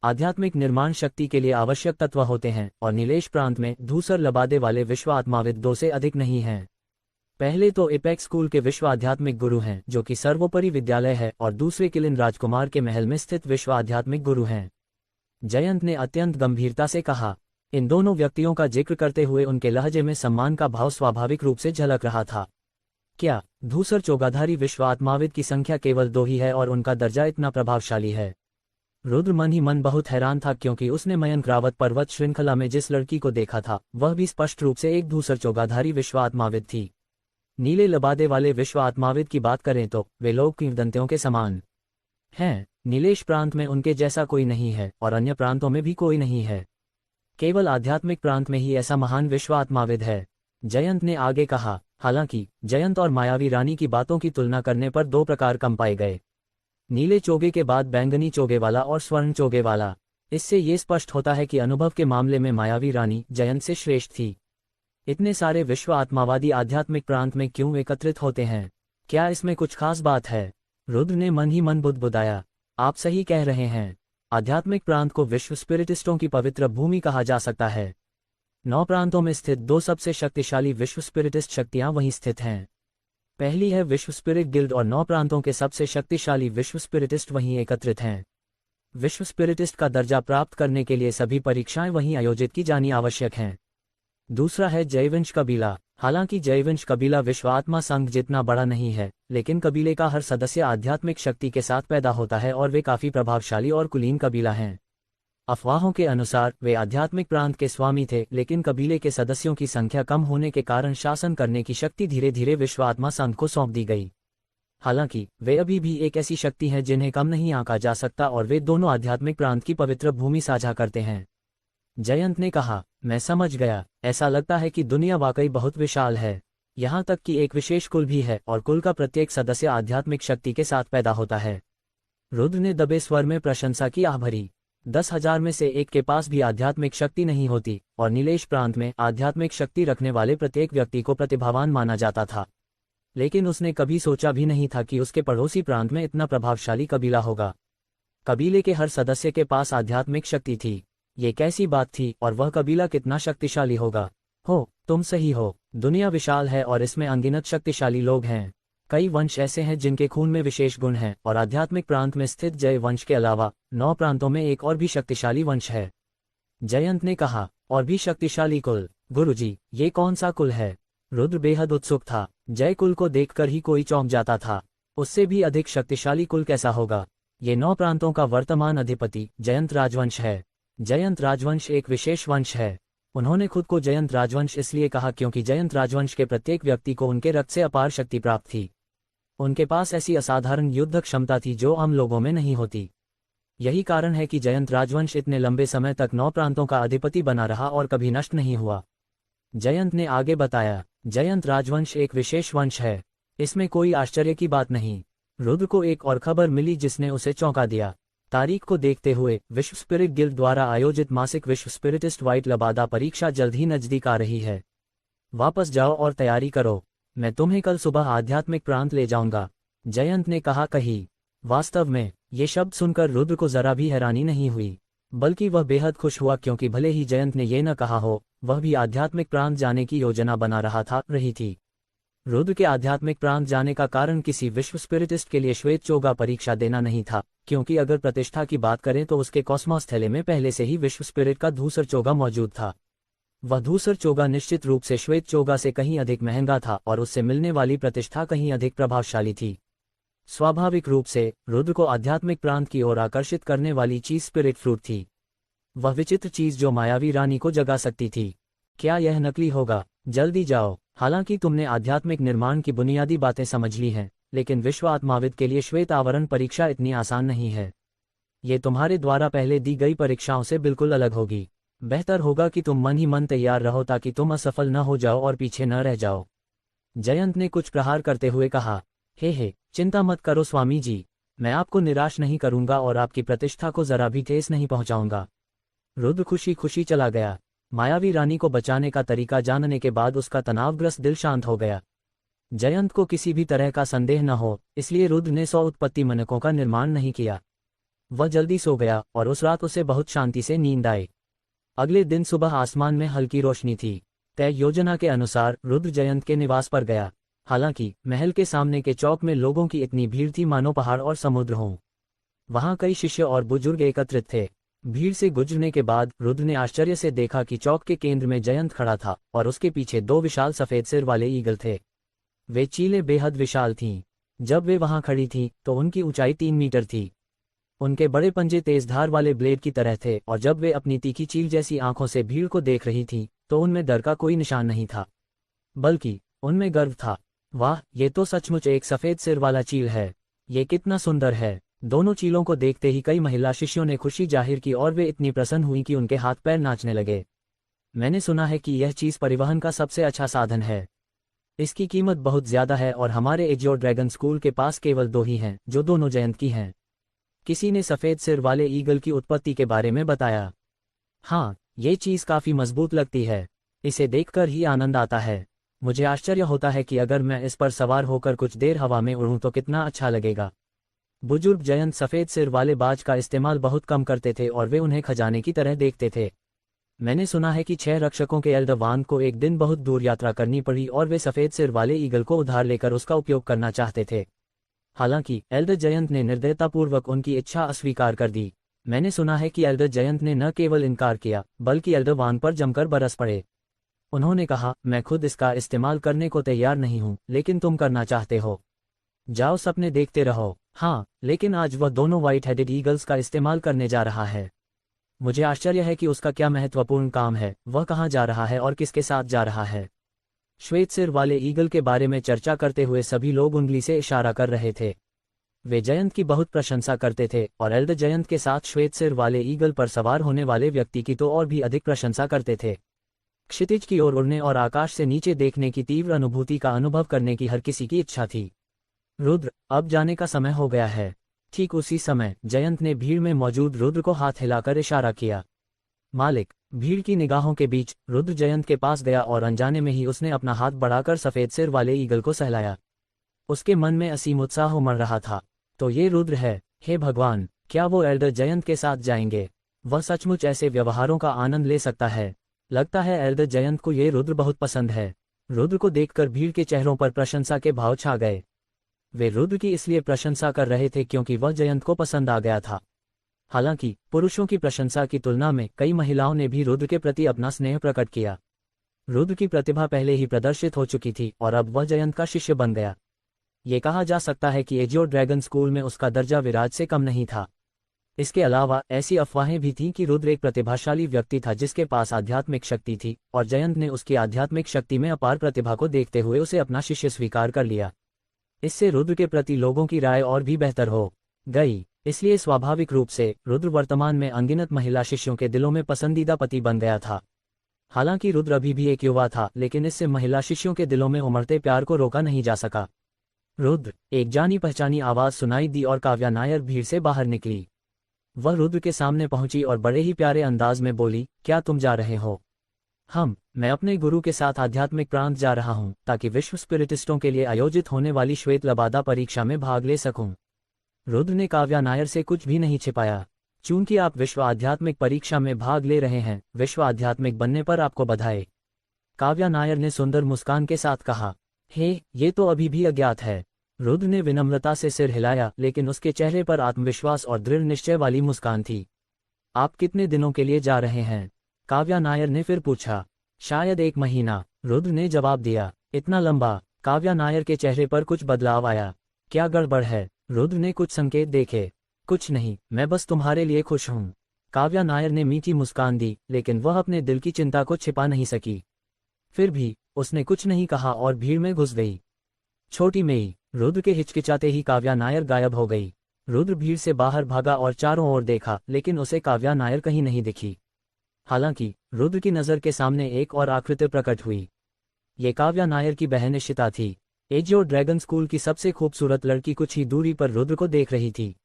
आध्यात्मिक निर्माण शक्ति के लिए आवश्यक तत्व होते हैं और नीलेश प्रांत में धूसर लबादे वाले विश्व आत्माविद 2 से अधिक नहीं हैं। पहले तो एपेक्स स्कूल के विश्व आध्यात्मिक गुरु हैं, जो कि सर्वोपरि विद्यालय है, और दूसरे किलिन राजकुमार के महल में स्थित विश्व आध्यात्मिक गुरु हैं। जयंत ने अत्यंत गंभीरता से कहा। इन दोनों व्यक्तियों का जिक्र करते हुए उनके लहजे में सम्मान का भाव स्वाभाविक रूप से झलक रहा था। क्या धूसर चोगाधारी विश्व आत्माविद की संख्या केवल 2 ही है और उनका दर्जा इतना प्रभावशाली है? रुद्र मन ही मन बहुत हैरान था, क्योंकि उसने मयंक रावत पर्वत श्रृंखला में जिस लड़की को देखा था वह भी स्पष्ट रूप से एक धूसर चोगाधारी विश्व आत्माविद थी। नीले लबादे वाले विश्व आत्माविद की बात करें तो वे लोग किंवदंतियों के समान हैं। नीलेश प्रांत में उनके जैसा कोई नहीं है और अन्य प्रांतों में भी कोई नहीं है। केवल आध्यात्मिक प्रांत में ही ऐसा महान विश्व आत्माविद है, जयंत ने आगे कहा। हालांकि जयंत और मायावी रानी की बातों की तुलना करने पर 2 प्रकार कम पाए गए, नीले चोगे के बाद बैंगनी चोगे वाला और स्वर्ण चोगे वाला। इससे ये स्पष्ट होता है कि अनुभव के मामले में मायावी रानी जयंत से श्रेष्ठ थी। इतने सारे विश्व आत्मावादी आध्यात्मिक प्रांत में क्यों एकत्रित होते हैं? क्या इसमें कुछ खास बात है? रुद्र ने मन ही मन बुदबुदाया। आप सही कह रहे हैं। आध्यात्मिक प्रांत को विश्व स्पिरिटिस्टों की पवित्र भूमि कहा जा सकता है। 9 प्रांतों में स्थित 2 सबसे शक्तिशाली विश्व स्पिरिटिस्ट शक्तियां वहीं स्थित हैं। पहली है विश्व स्पिरिट गिल्ड और 9 प्रांतों के सबसे शक्तिशाली विश्व स्पिरिटिस्ट वहीं एकत्रित हैं। विश्व स्पिरिटिस्ट का दर्जा प्राप्त करने के लिए सभी परीक्षाएं वहीं आयोजित की जानी आवश्यक हैं। दूसरा है जयवंश कबीला। हालांकि जयवंश कबीला विश्व आत्मा संघ जितना बड़ा नहीं है, लेकिन कबीले का हर सदस्य आध्यात्मिक शक्ति के साथ पैदा होता है और वे काफी प्रभावशाली और कुलीन कबीला हैं। अफवाहों के अनुसार वे आध्यात्मिक प्रांत के स्वामी थे, लेकिन कबीले के सदस्यों की संख्या कम होने के कारण शासन करने की शक्ति धीरे धीरे विश्व आत्मा संघ को सौंप दी गई। हालांकि वे अभी भी एक ऐसी शक्ति हैं जिन्हें कम नहीं आंका जा सकता और वे दोनों आध्यात्मिक प्रांत की पवित्र भूमि साझा करते हैं। जयंत ने कहा, मैं समझ गया। ऐसा लगता है कि दुनिया वाकई बहुत विशाल है। यहाँ तक कि एक विशेष कुल भी है और कुल का प्रत्येक सदस्य आध्यात्मिक शक्ति के साथ पैदा होता है। रुद्र ने दबे स्वर में प्रशंसा की आह भरी। 10,000 में से एक के पास भी आध्यात्मिक शक्ति नहीं होती और नीलेश प्रांत में आध्यात्मिक शक्ति रखने वाले प्रत्येक व्यक्ति को प्रतिभावान माना जाता था। लेकिन उसने कभी सोचा भी नहीं था कि उसके पड़ोसी प्रांत में इतना प्रभावशाली कबीला होगा। कबीले के हर सदस्य के पास आध्यात्मिक शक्ति थी। ये कैसी बात थी और वह कबीला कितना शक्तिशाली होगा। हो, तुम सही हो। दुनिया विशाल है और इसमें अनगिनत शक्तिशाली लोग हैं। कई वंश ऐसे हैं जिनके खून में विशेष गुण हैं और आध्यात्मिक प्रांत में स्थित जय वंश के अलावा 9 प्रांतों में एक और भी शक्तिशाली वंश है। जयंत ने कहा, और भी शक्तिशाली कुल? गुरुजी, ये कौन सा कुल है? रुद्र बेहद उत्सुक था। जय कुल को देखकर ही कोई चौंक जाता था। उससे भी अधिक शक्तिशाली कुल कैसा होगा? ये 9 प्रांतों का वर्तमान अधिपति जयंत राजवंश है। जयंत राजवंश एक विशेष वंश है। उन्होंने खुद को जयंत राजवंश इसलिए कहा क्योंकि जयंत राजवंश के प्रत्येक व्यक्ति को उनके रक्त से अपार शक्ति प्राप्त थी। उनके पास ऐसी असाधारण युद्ध क्षमता थी जो आम लोगों में नहीं होती। यही कारण है कि जयंत राजवंश इतने लंबे समय तक 9 प्रांतों का अधिपति बना रहा और कभी नष्ट नहीं हुआ। जयंत ने आगे बताया, जयंत राजवंश एक विशेष वंश है। इसमें कोई आश्चर्य की बात नहीं। रुद्र को एक और खबर मिली जिसने उसे चौंका दिया। तारीख को देखते हुए विश्व स्पिरिट गिल्ड द्वारा आयोजित मासिक विश्व स्पिरिटिस्ट व्हाइट लबादा परीक्षा जल्द ही नजदीक आ रही है। वापस जाओ और तैयारी करो। मैं तुम्हें कल सुबह आध्यात्मिक प्रांत ले जाऊंगा। जयंत ने कहा। कही वास्तव में? ये शब्द सुनकर रुद्र को जरा भी हैरानी नहीं हुई, बल्कि वह बेहद खुश हुआ क्योंकि भले ही जयंत ने ये न कहा हो, वह भी आध्यात्मिक प्रांत जाने की योजना बना रही थी। रुद्र के आध्यात्मिक प्रांत जाने का कारण किसी विश्व स्पिरिटिस्ट के लिए श्वेत चोगा परीक्षा देना नहीं था, क्योंकि अगर प्रतिष्ठा की बात करें तो उसके कॉस्मोस थैले में पहले से ही विश्व स्पिरिट का धूसर चोगा मौजूद था। वह धूसर चोगा निश्चित रूप से श्वेत चोगा से कहीं अधिक महंगा था और उससे मिलने वाली प्रतिष्ठा कहीं अधिक प्रभावशाली थी। स्वाभाविक रूप से रुद्र को आध्यात्मिक प्रांत की ओर आकर्षित करने वाली चीज स्पिरिट फ्रूट थी। वह विचित्र चीज जो मायावी रानी को जगा सकती थी। क्या यह नकली होगा? जल्दी जाओ। हालांकि तुमने आध्यात्मिक निर्माण की बुनियादी बातें समझ ली हैं, लेकिन विश्व आत्माविद के लिए श्वेत आवरण परीक्षा इतनी आसान नहीं है। ये तुम्हारे द्वारा पहले दी गई परीक्षाओं से बिल्कुल अलग होगी। बेहतर होगा कि तुम मन ही मन तैयार रहो ताकि तुम असफल न हो जाओ और पीछे न रह जाओ। जयंत ने कुछ प्रहार करते हुए कहा। हे, चिंता मत करो स्वामी जी, मैं आपको निराश नहीं करूंगा और आपकी प्रतिष्ठा को जरा भी ठेस नहीं पहुंचाऊंगा। रुद्र खुशी खुशी चला गया। मायावी रानी को बचाने का तरीका जानने के बाद उसका तनावग्रस्त दिल शांत हो गया। जयंत को किसी भी तरह का संदेह न हो, इसलिए रुद्र ने 100 उत्पत्ति मनकों का निर्माण नहीं किया। वह जल्दी सो गया और उस रात उसे बहुत शांति से नींद आई। अगले दिन सुबह आसमान में हल्की रोशनी थी। तय योजना के अनुसार रुद्र जयंत के निवास पर गया। हालांकि महल के सामने के चौक में लोगों की इतनी भीड़ थी मानो पहाड़ और समुद्र हों। वहां कई शिष्य और बुजुर्ग एकत्रित थे। भीड़ से गुजरने के बाद रुद्र ने आश्चर्य से देखा कि चौक के केंद्र में जयंत खड़ा था और उसके पीछे 2 विशाल सफेद सिर वाले ईगल थे। वे चीलें बेहद विशाल थीं। जब वे वहां खड़ी थीं तो उनकी ऊंचाई 3 मीटर थी। उनके बड़े पंजे तेज धार वाले ब्लेड की तरह थे और जब वे अपनी तीखी चील जैसी आंखों से भीड़ को देख रही थीं तो उनमें डर का कोई निशान नहीं था, बल्कि उनमें गर्व था। वाह, ये तो सचमुच एक सफेद सिर वाला चील है। ये कितना सुंदर है। दोनों चीलों को देखते ही कई महिला शिष्यों ने खुशी जाहिर की और वे इतनी प्रसन्न हुई कि उनके हाथ पैर नाचने लगे। मैंने सुना है कि यह चीज परिवहन का सबसे अच्छा साधन है। इसकी कीमत बहुत ज्यादा है और हमारे एजियो ड्रैगन स्कूल के पास केवल 2 ही हैं जो दोनों जयंत की हैं। किसी ने सफेद सिर वाले ईगल की उत्पत्ति के बारे में बताया। हाँ, ये चीज काफी मजबूत लगती है। इसे देखकर ही आनंद आता है। मुझे आश्चर्य होता है कि अगर मैं इस पर सवार होकर कुछ देर हवा में उड़ूं तो कितना अच्छा लगेगा। बुजुर्ग जयंत सफ़ेद सिर वाले बाज का इस्तेमाल बहुत कम करते थे और वे उन्हें खजाने की तरह देखते थे। मैंने सुना है कि 6 रक्षकों के एल्डर वान को एक दिन बहुत दूर यात्रा करनी पड़ी और वे सफ़ेद सिर वाले ईगल को उधार लेकर उसका उपयोग करना चाहते थे। हालांकि एल्डर जयंत ने निर्दयतापूर्वक उनकी इच्छा अस्वीकार कर दी। मैंने सुना है कि एल्डर जयंत ने न केवल इनकार किया बल्कि एल्डर वान पर जमकर बरस पड़े। उन्होंने कहा, मैं खुद इसका इस्तेमाल करने को तैयार नहीं हूं, लेकिन तुम करना चाहते हो। जाओ सपने देखते रहो। हाँ, लेकिन आज वह दोनों व्हाइट हेडेड ईगल्स का इस्तेमाल करने जा रहा है। मुझे आश्चर्य है कि उसका क्या महत्वपूर्ण काम है, वह कहाँ जा रहा है और किसके साथ जा रहा है। श्वेत सिर वाले ईगल के बारे में चर्चा करते हुए सभी लोग उंगली से इशारा कर रहे थे। वे जयंत की बहुत प्रशंसा करते थे और एल्डर जयंत के साथ श्वेत सिर वाले ईगल पर सवार होने वाले व्यक्ति की तो और भी अधिक प्रशंसा करते थे। क्षितिज की ओर उड़ने और आकाश से नीचे देखने की तीव्र अनुभूति का अनुभव करने की हर किसी की इच्छा थी। रुद्र, अब जाने का समय हो गया है। ठीक उसी समय जयंत ने भीड़ में मौजूद रुद्र को हाथ हिलाकर इशारा किया। मालिक। भीड़ की निगाहों के बीच रुद्र जयंत के पास गया और अनजाने में ही उसने अपना हाथ बढ़ाकर सफ़ेद सिर वाले ईगल को सहलाया। उसके मन में असीम उत्साह उमड़ रहा था। तो ये रुद्र है। हे भगवान, क्या वो एल्डर जयंत के साथ जाएंगे? वह सचमुच ऐसे व्यवहारों का आनंद ले सकता है। लगता है एल्डर जयंत को ये रुद्र बहुत पसंद है। रुद्र को देखकर भीड़ के चेहरों पर प्रशंसा के भाव छा गए। वे रुद्र की इसलिए प्रशंसा कर रहे थे क्योंकि वह जयंत को पसंद आ गया था। हालांकि पुरुषों की प्रशंसा की तुलना में कई महिलाओं ने भी रुद्र के प्रति अपना स्नेह प्रकट किया। रुद्र की प्रतिभा पहले ही प्रदर्शित हो चुकी थी और अब वह जयंत का शिष्य बन गया। ये कहा जा सकता है कि एजियो ड्रैगन स्कूल में उसका दर्जा विराज से कम नहीं था। इसके अलावा ऐसी अफवाहें भी थीं कि रुद्र एक प्रतिभाशाली व्यक्ति था जिसके पास आध्यात्मिक शक्ति थी और जयंत ने उसकी आध्यात्मिक शक्ति में अपार प्रतिभा को देखते हुए उसे अपना शिष्य स्वीकार कर लिया। इससे रुद्र के प्रति लोगों की राय और भी बेहतर हो गई। इसलिए स्वाभाविक रूप से रुद्र वर्तमान में अनगिनत महिला शिष्यों के दिलों में पसंदीदा पति बन गया था। हालांकि रुद्र अभी भी एक युवा था, लेकिन इससे महिला शिष्यों के दिलों में उमड़ते प्यार को रोका नहीं जा सका। रुद्र, एक जानी पहचानी आवाज सुनाई दी और काव्या नायर भीड़ से बाहर निकली। वह रुद्र के सामने पहुंची और बड़े ही प्यारे अंदाज में बोली, क्या तुम जा रहे हो? मैं अपने गुरु के साथ आध्यात्मिक प्रांत जा रहा हूं ताकि विश्व स्पिरिटिस्टों के लिए आयोजित होने वाली श्वेत लबादा परीक्षा में भाग ले सकूं। रुद्र ने काव्या नायर से कुछ भी नहीं छिपाया। चूंकि आप विश्व आध्यात्मिक परीक्षा में भाग ले रहे हैं, विश्व आध्यात्मिक बनने पर आपको बधाई। काव्या नायर ने सुंदर मुस्कान के साथ कहा। ये तो अभी भी अज्ञात है। रुद्र ने विनम्रता से सिर हिलाया, लेकिन उसके चेहरे पर आत्मविश्वास और दृढ़ निश्चय वाली मुस्कान थी। आप कितने दिनों के लिए जा रहे हैं? काव्या नायर ने फिर पूछा। शायद 1 महीना, रुद्र ने जवाब दिया। इतना लंबा? काव्या नायर के चेहरे पर कुछ बदलाव आया। क्या गड़बड़ है? रुद्र ने कुछ संकेत देखे। कुछ नहीं, मैं बस तुम्हारे लिए खुश हूं। काव्या नायर ने मीठी मुस्कान दी, लेकिन वह अपने दिल की चिंता को छिपा नहीं सकी। फिर भी उसने कुछ नहीं कहा और भीड़ में घुस गई। छोटी मेई। रुद्र के हिचकिचाते ही काव्या नायर गायब हो गई। रुद्र भीड़ से बाहर भागा और चारों ओर देखा, लेकिन उसे काव्या नायर कहीं नहीं दिखी। हालांकि रुद्र की नज़र के सामने एक और आकृति प्रकट हुई। ये काव्या नायर की बहन इशिता थी। एजियो ड्रैगन स्कूल की सबसे खूबसूरत लड़की कुछ ही दूरी पर रुद्र को देख रही थी।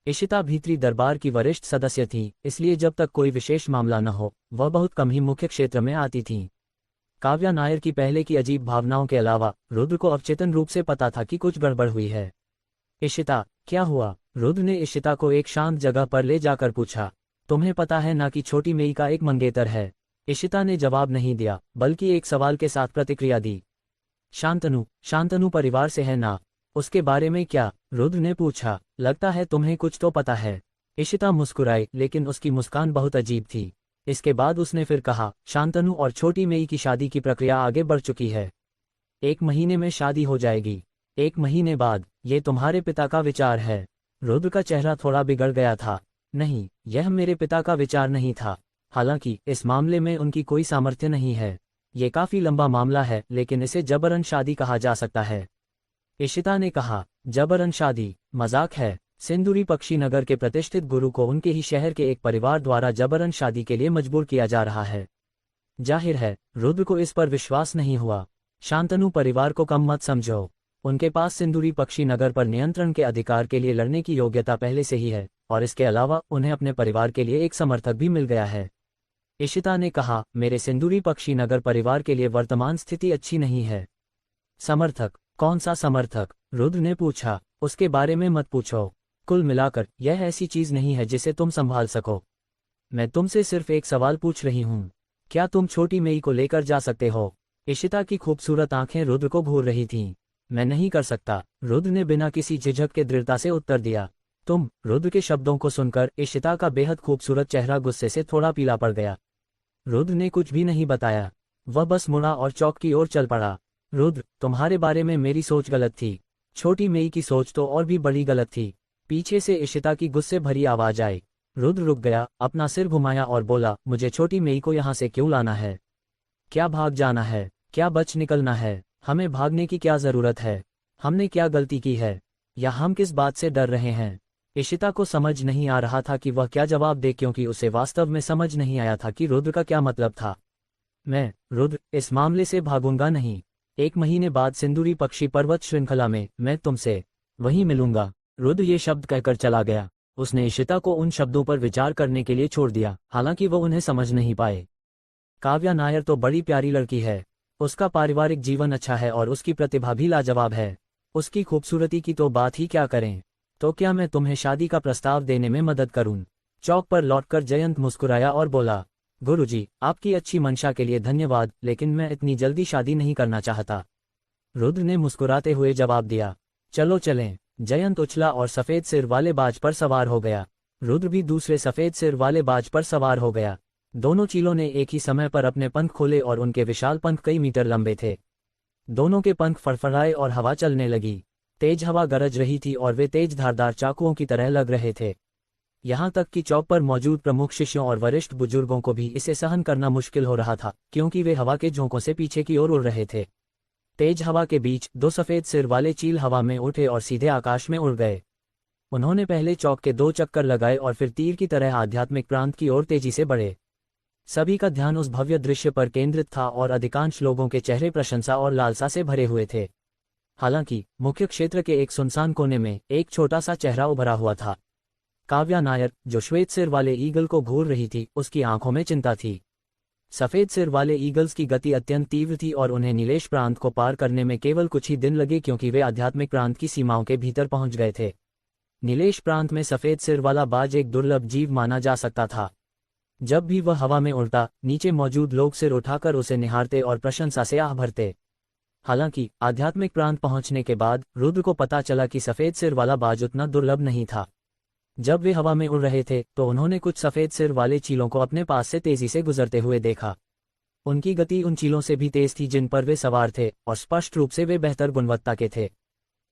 इशिता भीतरी दरबार की वरिष्ठ सदस्य थी, इसलिए जब तक कोई विशेष मामला न हो, वह बहुत कम ही मुख्य क्षेत्र में आती थीं। काव्या नायर की पहले की अजीब भावनाओं के अलावा रुद्र को अवचेतन रूप से पता था कि कुछ गड़बड़ हुई है। इशिता, क्या हुआ? रुद्र ने इशिता को एक शांत जगह पर ले जाकर पूछा। तुम्हें पता है ना कि छोटी मेई का एक मंगेतर है? इशिता ने जवाब नहीं दिया, बल्कि एक सवाल के साथ प्रतिक्रिया दी। शांतनु परिवार से है ना? उसके बारे में क्या? रुद्र ने पूछा। लगता है तुम्हें कुछ तो पता है। इशिता मुस्कुराई, लेकिन उसकी मुस्कान बहुत अजीब थी। इसके बाद उसने फिर कहा, शांतनु और छोटी मेई की शादी की प्रक्रिया आगे बढ़ चुकी है। 1 महीने में शादी हो जाएगी। 1 महीने बाद? ये तुम्हारे पिता का विचार है? रुद्र का चेहरा थोड़ा बिगड़ गया था। नहीं, यह मेरे पिता का विचार नहीं था। हालांकि इस मामले में उनकी कोई सामर्थ्य नहीं है। ये काफी लंबा मामला है, लेकिन इसे जबरन शादी कहा जा सकता है। इशिता ने कहा। जबरन शादी? मजाक है। सिंदूरी पक्षी नगर के प्रतिष्ठित गुरु को उनके ही शहर के एक परिवार द्वारा जबरन शादी के लिए मजबूर किया जा रहा है। जाहिर है रुद्र को इस पर विश्वास नहीं हुआ। शांतनु परिवार को कम मत समझो। उनके पास सिंदूरी पक्षी नगर पर नियंत्रण के अधिकार के लिए लड़ने की योग्यता पहले से ही है, और इसके अलावा उन्हें अपने परिवार के लिए एक समर्थक भी मिल गया है। इशिता ने कहा, मेरे सिंदूरी पक्षी नगर परिवार के लिए वर्तमान स्थिति अच्छी नहीं है। समर्थक? कौन सा समर्थक? रुद्र ने पूछा। उसके बारे में मत पूछो। कुल मिलाकर यह ऐसी चीज नहीं है जिसे तुम संभाल सको। मैं तुमसे सिर्फ एक सवाल पूछ रही हूँ, क्या तुम छोटी मेई को लेकर जा सकते हो? इशिता की खूबसूरत आंखें रुद्र को घूर रही थीं। मैं नहीं कर सकता, रुद्र ने बिना किसी झिझक के दृढ़ता से उत्तर दिया। तुम? रुद्र के शब्दों को सुनकर इशिता का बेहद खूबसूरत चेहरा गुस्से से थोड़ा पीला पड़ गया। रुद्र ने कुछ भी नहीं बताया, वह बस मुड़ा और चौक की ओर चल पड़ा। रुद्र, तुम्हारे बारे में मेरी सोच गलत थी। छोटी मेई की सोच तो और भी बड़ी गलत थी। पीछे से इशिता की गुस्से भरी आवाज आई। रुद्र रुक गया, अपना सिर घुमाया और बोला, मुझे छोटी मेई को यहाँ से क्यों लाना है? क्या भाग जाना है? क्या बच निकलना है? हमें भागने की क्या जरूरत है? हमने क्या गलती की है? या हम किस बात से डर रहे हैं? इशिता को समझ नहीं आ रहा था कि वह क्या जवाब दे, क्योंकि उसे वास्तव में समझ नहीं आया था कि रुद्र का क्या मतलब था। मैं, रुद्र, इस मामले से भागूंगा नहीं। 1 महीने बाद सिंदूरी पक्षी पर्वत श्रृंखला में मैं तुमसे वहीं मिलूंगा। रुद्र ये शब्द कहकर चला गया। उसने इशिता को उन शब्दों पर विचार करने के लिए छोड़ दिया, हालांकि वो उन्हें समझ नहीं पाए। काव्या नायर तो बड़ी प्यारी लड़की है। उसका पारिवारिक जीवन अच्छा है और उसकी प्रतिभा भी लाजवाब है। उसकी खूबसूरती की तो बात ही क्या करें। तो क्या मैं तुम्हें शादी का प्रस्ताव देने में मदद करूं? चौक पर लौटकर जयंत मुस्कुराया और बोला, गुरुजी, आपकी अच्छी मंशा के लिए धन्यवाद, लेकिन मैं इतनी जल्दी शादी नहीं करना चाहता। रुद्र ने मुस्कुराते हुए जवाब दिया, चलो चलें। जयंत उछला और सफेद सिर वाले बाज पर सवार हो गया। रुद्र भी दूसरे सफेद सिर वाले बाज पर सवार हो गया। दोनों चीलों ने एक ही समय पर अपने पंख खोले और उनके विशाल पंख कई मीटर लंबे थे। दोनों के पंख फड़फड़ाए और हवा चलने लगी। तेज हवा गरज रही थी और वे तेज धारदार चाकुओं की तरह लग रहे थे। यहाँ तक कि चौक पर मौजूद प्रमुख शिष्यों और वरिष्ठ बुजुर्गों को भी इसे सहन करना मुश्किल हो रहा था, क्योंकि वे हवा के झोंकों से पीछे की ओर उड़ रहे थे। तेज हवा के बीच 2 सफेद सिर वाले चील हवा में उठे और सीधे आकाश में उड़ गए। उन्होंने पहले चौक के 2 चक्कर लगाए और फिर तीर की तरह आध्यात्मिक प्रांत की ओर तेजी से बढ़े। सभी का ध्यान उस भव्य दृश्य पर केंद्रित था और अधिकांश लोगों के चेहरे प्रशंसा और लालसा से भरे हुए थे। हालांकि मुख्य क्षेत्र के एक सुनसान कोने में एक छोटा सा चेहरा उभरा हुआ था। काव्या नायर, जो श्वेत सिर वाले ईगल को घूर रही थी, उसकी आंखों में चिंता थी। सफेद सिर वाले ईगल्स की गति अत्यंत तीव्र थी और उन्हें नीलेश प्रांत को पार करने में केवल कुछ ही दिन लगे, क्योंकि वे आध्यात्मिक प्रांत की सीमाओं के भीतर पहुंच गए थे। नीलेश प्रांत में सफेद सिर वाला बाज एक दुर्लभ जीव माना जा सकता था। जब भी वह हवा में उड़ता, नीचे मौजूद लोग सिर उठाकर उसे निहारते और प्रशंसा से आह भरते। हालांकि आध्यात्मिक प्रांत पहुंचने के बाद रुद्र को पता चला कि सफेद सिर वाला बाज उतना दुर्लभ नहीं था। जब वे हवा में उड़ रहे थे तो उन्होंने कुछ सफेद सिर वाले चीलों को अपने पास से तेजी से गुजरते हुए देखा। उनकी गति उन चीलों से भी तेज थी जिन पर वे सवार थे, और स्पष्ट रूप से वे बेहतर गुणवत्ता के थे।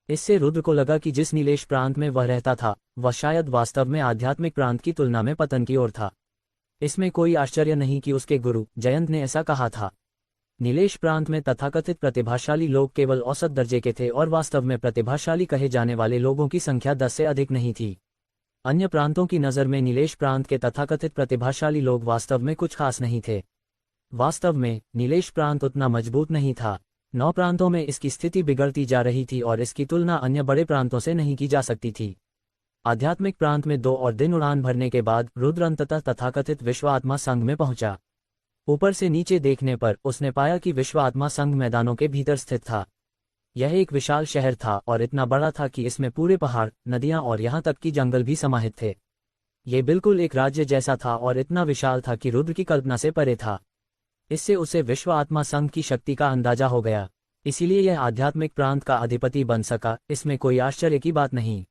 इससे रुद्र को लगा कि जिस नीलेश प्रांत में वह रहता था, वह शायद वास्तव में आध्यात्मिक प्रांत की तुलना में पतन की ओर था। इसमें कोई आश्चर्य नहीं कि उसके गुरु जयंत ने ऐसा कहा था। नीलेश प्रांत में तथाकथित प्रतिभाशाली लोग केवल औसत दर्जे के थे और वास्तव में प्रतिभाशाली कहे जाने वाले लोगों की संख्या 10 से अधिक नहीं थी। अन्य प्रांतों की नज़र में नीलेश प्रांत के तथाकथित प्रतिभाशाली लोग वास्तव में कुछ खास नहीं थे। वास्तव में नीलेश प्रांत उतना मजबूत नहीं था। 9 प्रांतों में इसकी स्थिति बिगड़ती जा रही थी और इसकी तुलना अन्य बड़े प्रांतों से नहीं की जा सकती थी। आध्यात्मिक प्रांत में 2 और दिन उड़ान भरने के बाद रुद्र अंततः तथाकथित विश्व आत्मा संघ में पहुंचा। ऊपर से नीचे देखने पर उसने पाया कि विश्व आत्मा संघ मैदानों के भीतर स्थित था। यह एक विशाल शहर था और इतना बड़ा था कि इसमें पूरे पहाड़, नदियां और यहाँ तक कि जंगल भी समाहित थे। ये बिल्कुल एक राज्य जैसा था और इतना विशाल था कि रुद्र की कल्पना से परे था। इससे उसे विश्व आत्मा संघ की शक्ति का अंदाजा हो गया। इसीलिए यह आध्यात्मिक प्रांत का अधिपति बन सका, इसमें कोई आश्चर्य की बात नहीं।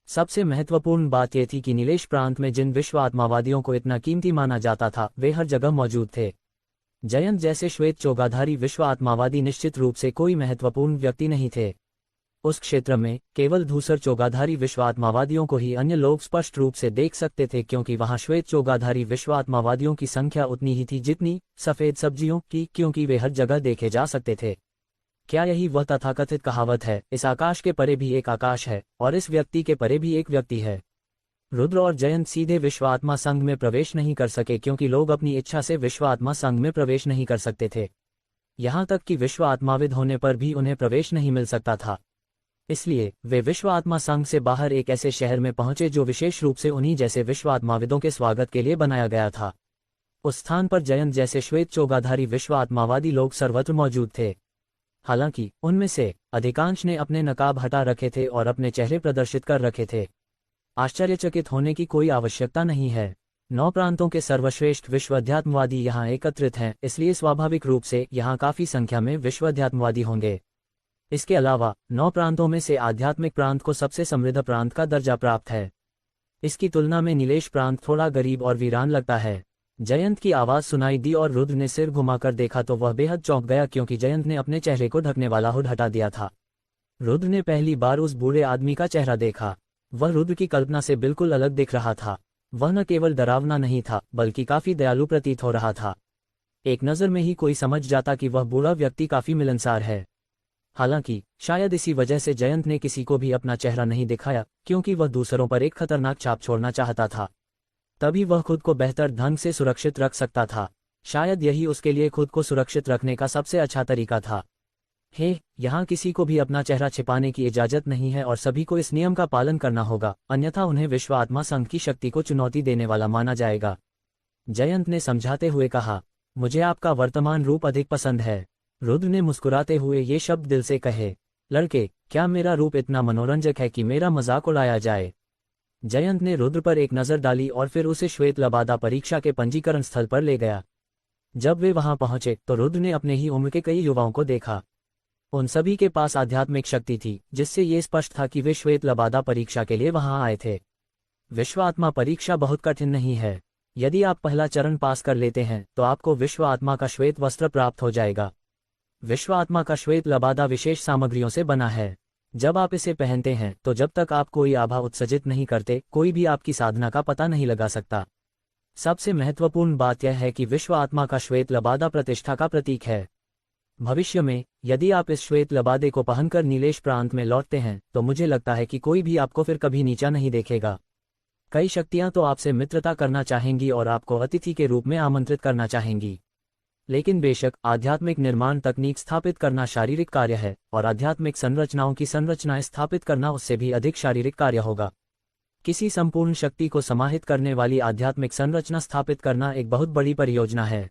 सबसे महत्वपूर्ण बात यह थी कि नीलेश प्रांत में जिन विश्व आत्मावादियों को इतना कीमती माना जाता था, वे हर जगह मौजूद थे। जयंत जैसे श्वेत चोगाधारी विश्व आत्मावादी निश्चित रूप से कोई महत्वपूर्ण व्यक्ति नहीं थे। उस क्षेत्र में केवल धूसर चोगाधारी विश्व आत्मावादियों को ही अन्य लोग स्पष्ट रूप से देख सकते थे, क्योंकि वहां श्वेत चोगाधारी विश्व आत्मावादियों की संख्या उतनी ही थी जितनी सफेद सब्जियों की, क्योंकि वे हर जगह देखे जा सकते थे। क्या यही वह तथाकथित कहावत है, इस आकाश के परे भी एक आकाश है और इस व्यक्ति के परे भी एक व्यक्ति है? रुद्र और जयंत सीधे विश्व आत्मा संघ में प्रवेश नहीं कर सके, क्योंकि लोग अपनी इच्छा से विश्व आत्मा संघ में प्रवेश नहीं कर सकते थे। यहाँ तक कि विश्व आत्माविद होने पर भी उन्हें प्रवेश नहीं मिल सकता था। इसलिए वे विश्व आत्मा संघ से बाहर एक ऐसे शहर में पहुंचे जो विशेष रूप से उन्हीं जैसे विश्व आत्माविदों के स्वागत के लिए बनाया गया था। उस स्थान पर जयंत जैसे श्वेत चोगाधारी विश्व आत्मावादी लोग सर्वत्र मौजूद थे। हालांकि उनमें से अधिकांश ने अपने नकाब हटा रखे थे और अपने चेहरे प्रदर्शित कर रखे थे। आश्चर्यचकित होने की कोई आवश्यकता नहीं है। 9 प्रांतों के सर्वश्रेष्ठ विश्व अध्यात्मवादी यहाँ एकत्रित हैं, इसलिए स्वाभाविक रूप से यहाँ काफी संख्या में विश्व अध्यात्मवादी होंगे। इसके अलावा 9 प्रांतों में से आध्यात्मिक प्रांत को सबसे समृद्ध प्रांत का दर्जा प्राप्त है। इसकी तुलना में नीलेश प्रांत थोड़ा गरीब और वीरान लगता है। जयंत की आवाज सुनाई दी और रुद्र ने सिर घुमाकर देखा तो वह बेहद चौंक गया, क्योंकि जयंत ने अपने चेहरे को ढकने वाला हुड हटा दिया था। रुद्र ने पहली बार उस बूढ़े आदमी का चेहरा देखा। वह रुद्र की कल्पना से बिल्कुल अलग दिख रहा था। वह न केवल डरावना नहीं था, बल्कि काफी दयालु प्रतीत हो रहा था। एक नजर में ही कोई समझ जाता कि वह बूढ़ा व्यक्ति काफी मिलनसार है। हालांकि शायद इसी वजह से जयंत ने किसी को भी अपना चेहरा नहीं दिखाया, क्योंकि वह दूसरों पर एक खतरनाक छाप छोड़ना चाहता था। तभी वह खुद को बेहतर ढंग से सुरक्षित रख सकता था। शायद यही उसके लिए खुद को सुरक्षित रखने का सबसे अच्छा तरीका था। यहाँ किसी को भी अपना चेहरा छिपाने की इजाजत नहीं है और सभी को इस नियम का पालन करना होगा, अन्यथा उन्हें विश्व आत्मा संघ की शक्ति को चुनौती देने वाला माना जाएगा। जयंत ने समझाते हुए कहा, मुझे आपका वर्तमान रूप अधिक पसंद है। रुद्र ने मुस्कुराते हुए ये शब्द दिल से कहे। लड़के, क्या मेरा रूप इतना मनोरंजक है कि मेरा मजाक उड़ाया जाए? जयंत ने रुद्र पर एक नजर डाली और फिर उसे श्वेत लबादा परीक्षा के पंजीकरण स्थल पर ले गया। जब वे वहां पहुंचे तो रुद्र ने अपने ही उम्र के कई युवाओं को देखा। उन सभी के पास आध्यात्मिक शक्ति थी, जिससे ये स्पष्ट था कि वे श्वेत लबादा परीक्षा के लिए वहां आए थे। विश्व आत्मा परीक्षा बहुत कठिन नहीं है। यदि आप पहला चरण पास कर लेते हैं तो आपको विश्व आत्मा का श्वेत वस्त्र प्राप्त हो जाएगा। विश्व आत्मा का श्वेत लबादा विशेष सामग्रियों से बना है। जब आप इसे पहनते हैं तो जब तक आप कोई आभा उत्सर्जित नहीं करते, कोई भी आपकी साधना का पता नहीं लगा सकता। सबसे महत्वपूर्ण बात यह है कि विश्व आत्मा का श्वेत लबादा प्रतिष्ठा का प्रतीक है। भविष्य में यदि आप इस श्वेत लबादे को पहनकर नीलेश प्रांत में लौटते हैं तो मुझे लगता है कि कोई भी आपको फिर कभी नीचा नहीं देखेगा। कई शक्तियां तो आपसे मित्रता करना चाहेंगी और आपको अतिथि के रूप में आमंत्रित करना चाहेंगी। लेकिन बेशक आध्यात्मिक निर्माण तकनीक स्थापित करना शारीरिक कार्य है और आध्यात्मिक संरचनाओं की संरचनाएं स्थापित करना उससे भी अधिक शारीरिक कार्य होगा। किसी संपूर्ण शक्ति को समाहित करने वाली आध्यात्मिक संरचना स्थापित करना एक बहुत बड़ी परियोजना है।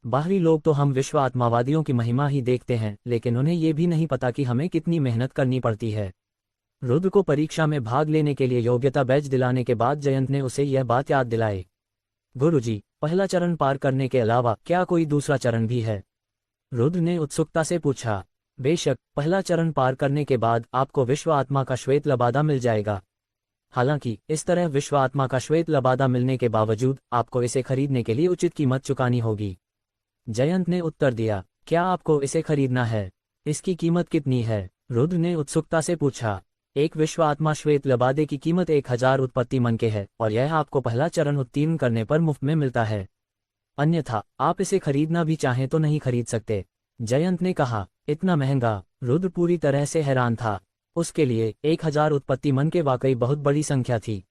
बाहरी लोग तो हम विश्व आत्मावादियों की महिमा ही देखते हैं, लेकिन उन्हें ये भी नहीं पता कि हमें कितनी मेहनत करनी पड़ती है। रुद्र को परीक्षा में भाग लेने के लिए योग्यता बैज दिलाने के बाद जयंत ने उसे यह बात याद दिलाई। गुरुजी, पहला चरण पार करने के अलावा क्या कोई दूसरा चरण भी है? रुद्र ने उत्सुकता से पूछा। बेशक, पहला चरण पार करने के बाद आपको विश्व आत्मा का श्वेत लबादा मिल जाएगा। हालांकि इस तरह विश्व आत्मा का श्वेत लबादा मिलने के बावजूद आपको इसे खरीदने के लिए उचित कीमत चुकानी होगी। जयंत ने उत्तर दिया। क्या आपको इसे खरीदना है? इसकी कीमत कितनी है? रुद्र ने उत्सुकता से पूछा। एक विश्व आत्मा श्वेत लबादे की कीमत 1000 उत्पत्ति मन के है और यह आपको पहला चरण उत्तीर्ण करने पर मुफ्त में मिलता है। अन्यथा आप इसे खरीदना भी चाहें तो नहीं खरीद सकते। जयंत ने कहा। इतना महंगा? रुद्र पूरी तरह से हैरान था। उसके लिए 1000 उत्पत्ति मन के वाकई बहुत बड़ी संख्या थी।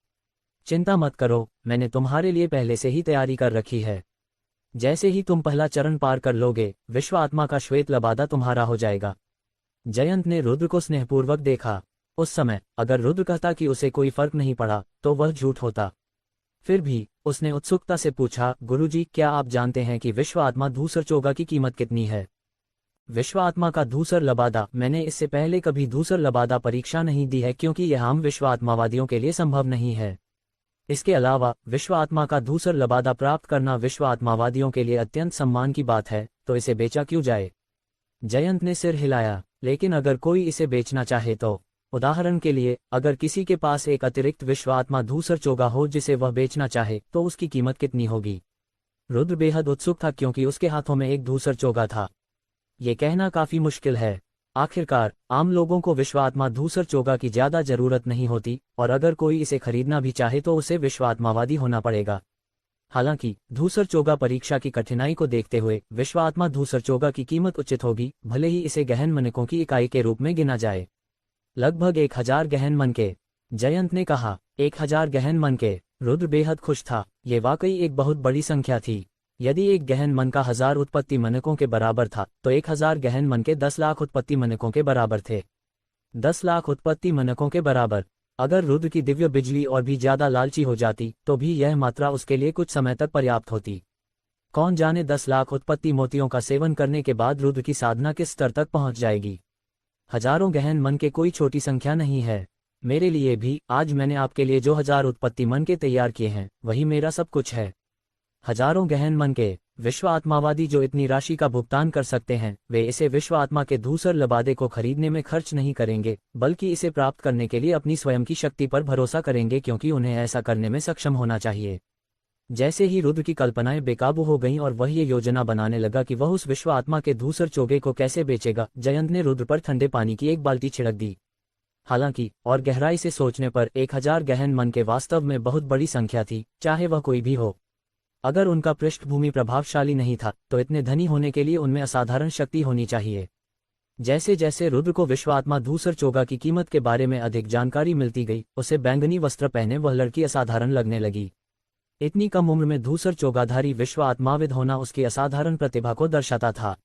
चिंता मत करो, मैंने तुम्हारे लिए पहले से ही तैयारी कर रखी है। जैसे ही तुम पहला चरण पार कर लोगे, विश्व आत्मा का श्वेत लबादा तुम्हारा हो जाएगा। जयंत ने रुद्र को स्नेहपूर्वक देखा। उस समय अगर रुद्र कहता कि उसे कोई फर्क नहीं पड़ा तो वह झूठ होता। फिर भी उसने उत्सुकता से पूछा, गुरुजी, क्या आप जानते हैं कि विश्व आत्मा धूसर चोगा की कीमत कितनी है? विश्व आत्मा का धूसर लबादा? मैंने इससे पहले कभी धूसर लबादा परीक्षा नहीं दी है, क्योंकि यह आम विश्व आत्मावादियों के लिए संभव नहीं है। इसके अलावा विश्व आत्मा का धूसर लबादा प्राप्त करना विश्व आत्मावादियों के लिए अत्यंत सम्मान की बात है, तो इसे बेचा क्यों जाए? जयंत ने सिर हिलाया। लेकिन अगर कोई इसे बेचना चाहे तो? उदाहरण के लिए, अगर किसी के पास एक अतिरिक्त विश्व आत्मा धूसर चोगा हो जिसे वह बेचना चाहे, तो उसकी कीमत कितनी होगी? रुद्र बेहद उत्सुक था, क्योंकि उसके हाथों में एक धूसर चोगा था। ये कहना काफी मुश्किल है। आखिरकार आम लोगों को विश्व आत्मा धूसर चोगा की ज्यादा जरूरत नहीं होती, और अगर कोई इसे खरीदना भी चाहे तो उसे विश्व आत्मावादी होना पड़ेगा। हालांकि धूसर चोगा परीक्षा की कठिनाई को देखते हुए विश्व आत्मा धूसर चोगा की कीमत उचित होगी, भले ही इसे गहन मनकों की इकाई के रूप में गिना जाए। लगभग 1000 गहन मन के, जयंत ने कहा। 1000 गहन मन के? रुद्र बेहद खुश था। ये वाकई एक बहुत बड़ी संख्या थी। यदि एक गहन मन का 1000 उत्पत्ति मनकों के बराबर था तो 1000 गहन मन के 10 लाख उत्पत्ति मनकों के बराबर थे। 10 लाख उत्पत्ति मनकों के बराबर। अगर रुद्र की दिव्य बिजली और भी ज्यादा लालची हो जाती तो भी यह मात्रा उसके लिए कुछ समय तक पर्याप्त होती। कौन जाने 10 लाख उत्पत्ति मोतियों का सेवन करने के बाद रुद्र की साधना किस स्तर तक पहुंच जाएगी। हजारों गहन मन के कोई छोटी संख्या नहीं है। मेरे लिए भी, आज मैंने आपके लिए जो 1000 उत्पत्ति मन के तैयार किए हैं, वही मेरा सब कुछ है। हजारों गहन मन के विश्व आत्मावादी जो इतनी राशि का भुगतान कर सकते हैं, वे इसे विश्व आत्मा के धूसर लबादे को खरीदने में खर्च नहीं करेंगे, बल्कि इसे प्राप्त करने के लिए अपनी स्वयं की शक्ति पर भरोसा करेंगे, क्योंकि उन्हें ऐसा करने में सक्षम होना चाहिए। जैसे ही रुद्र की कल्पनाएं बेकाबू हो गईं और वह ये योजना बनाने लगा कि वह उस विश्व आत्मा के धूसर चोगे को कैसे बेचेगा, जयंत ने रुद्र पर ठंडे पानी की एक बाल्टी छिड़क दी। हालांकि और गहराई से सोचने पर 1000 गहन मन के वास्तव में बहुत बड़ी संख्या थी, चाहे वह कोई भी हो। अगर उनका पृष्ठभूमि प्रभावशाली नहीं था, तो इतने धनी होने के लिए उनमें असाधारण शक्ति होनी चाहिए। जैसे जैसे रुद्र को विश्वात्मा धूसर चोगा की कीमत के बारे में अधिक जानकारी मिलती गई, उसे बैंगनी वस्त्र पहने वह लड़की असाधारण लगने लगी। इतनी कम उम्र में धूसर चोगाधारी विश्व आत्माविद होना उसकी असाधारण प्रतिभा को दर्शाता था।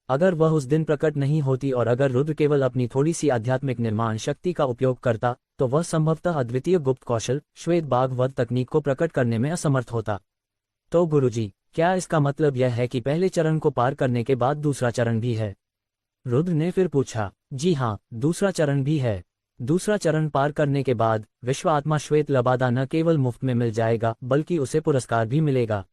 अगर वह उस दिन प्रकट नहीं होती और अगर रुद्र केवल अपनी थोड़ी सी आध्यात्मिक निर्माण शक्ति का उपयोग करता, तो वह संभवतः अद्वितीय गुप्त कौशल श्वेत बाघ वध तकनीक को प्रकट करने में असमर्थ होता। तो गुरुजी, क्या इसका मतलब यह है कि पहले चरण को पार करने के बाद दूसरा चरण भी है? रुद्र ने फिर पूछा। जी हाँ, दूसरा चरण भी है। दूसरा चरण पार करने के बाद विश्व आत्मा श्वेत लबादा न केवल मुफ्त में मिल जाएगा, बल्कि उसे पुरस्कार भी मिलेगा।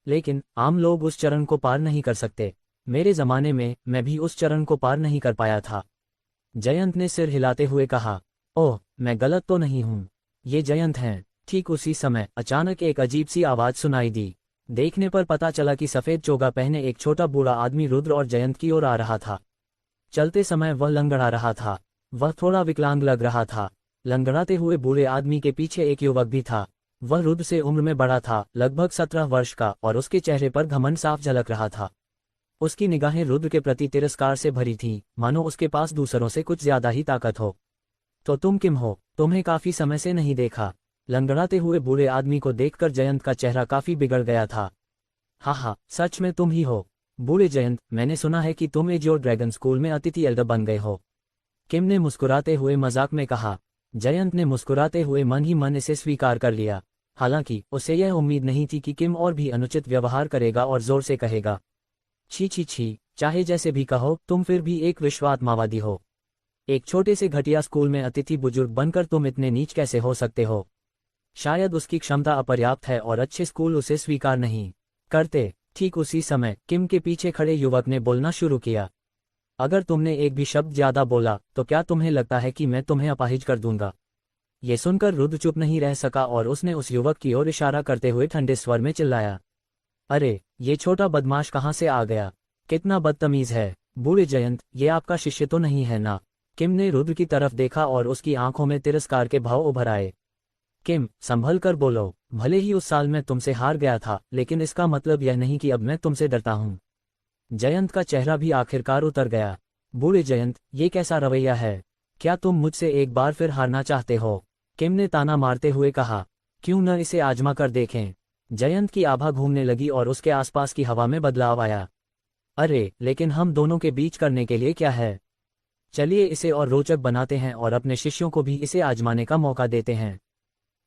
लेकिन आम लोग उस चरण को पार नहीं कर सकते। मेरे जमाने में मैं भी उस चरण को पार नहीं कर पाया था। जयंत ने सिर हिलाते हुए कहा। ओह, मैं गलत तो नहीं हूँ, ये जयंत हैं। ठीक उसी समय अचानक एक अजीब सी आवाज सुनाई दी। देखने पर पता चला कि सफेद चोगा पहने एक छोटा बूढ़ा आदमी रुद्र और जयंत की ओर आ रहा था। चलते समय वह लंगड़ा रहा था। वह थोड़ा विकलांग लग रहा था। लंगड़ाते हुए बूढ़े आदमी के पीछे एक युवक भी था। वह रुद्र से उम्र में बड़ा था, लगभग 17 वर्ष का, और उसके चेहरे पर घमंड साफ झलक रहा था। उसकी निगाहें रुद्र के प्रति तिरस्कार से भरी थीं, मानो उसके पास दूसरों से कुछ ज्यादा ही ताकत हो। तो तुम किम हो? तुम्हें काफी समय से नहीं देखा। लंगड़ाते हुए बूढ़े आदमी को देखकर जयंत का चेहरा काफी बिगड़ गया था। हाँ, सच में तुम ही हो। बूढ़े जयंत, मैंने सुना है कि तुम एजियो ड्रैगन स्कूल में अतिथि एल्डर बन गए हो। किम ने मुस्कुराते हुए मजाक में कहा। जयंत ने मुस्कुराते हुए मन ही मन इसे स्वीकार कर लिया। हालांकि उसे यह उम्मीद नहीं थी कि किम और भी अनुचित व्यवहार करेगा और जोर से कहेगा, छी छी छी, चाहे जैसे भी कहो, तुम फिर भी एक विश्वात्मावादी हो। एक छोटे से घटिया स्कूल में अतिथि बुजुर्ग बनकर तुम इतने नीच कैसे हो सकते हो? शायद उसकी क्षमता अपर्याप्त है और अच्छे स्कूल उसे स्वीकार नहीं करते। ठीक उसी समय किम के पीछे खड़े युवक ने बोलना शुरू किया। अगर तुमने एक भी शब्द ज्यादा बोला, तो क्या तुम्हें लगता है कि मैं तुम्हें अपाहिज कर दूंगा? ये सुनकर रुद्र चुप नहीं रह सका और उसने उस युवक की ओर इशारा करते हुए ठंडे स्वर में चिल्लाया, अरे, ये छोटा बदमाश कहाँ से आ गया? कितना बदतमीज है। बूढ़े जयंत, ये आपका शिष्य तो नहीं है ना? किम ने रुद्र की तरफ देखा और उसकी आंखों में तिरस्कार के भाव उभर आए। किम, संभल कर बोलो। भले ही उस साल मैं तुमसे हार गया था, लेकिन इसका मतलब यह नहीं कि अब मैं तुमसे डरता हूँ। जयंत का चेहरा भी आखिरकार उतर गया। बूढ़े जयंत, ये कैसा रवैया है? क्या तुम मुझसे एक बार फिर हारना चाहते हो? किम ने ताना मारते हुए कहा। क्यों न इसे आजमा कर देखें? जयंत की आभा घूमने लगी और उसके आसपास की हवा में बदलाव आया। अरे, लेकिन हम दोनों के बीच करने के लिए क्या है? चलिए इसे और रोचक बनाते हैं और अपने शिष्यों को भी इसे आजमाने का मौका देते हैं।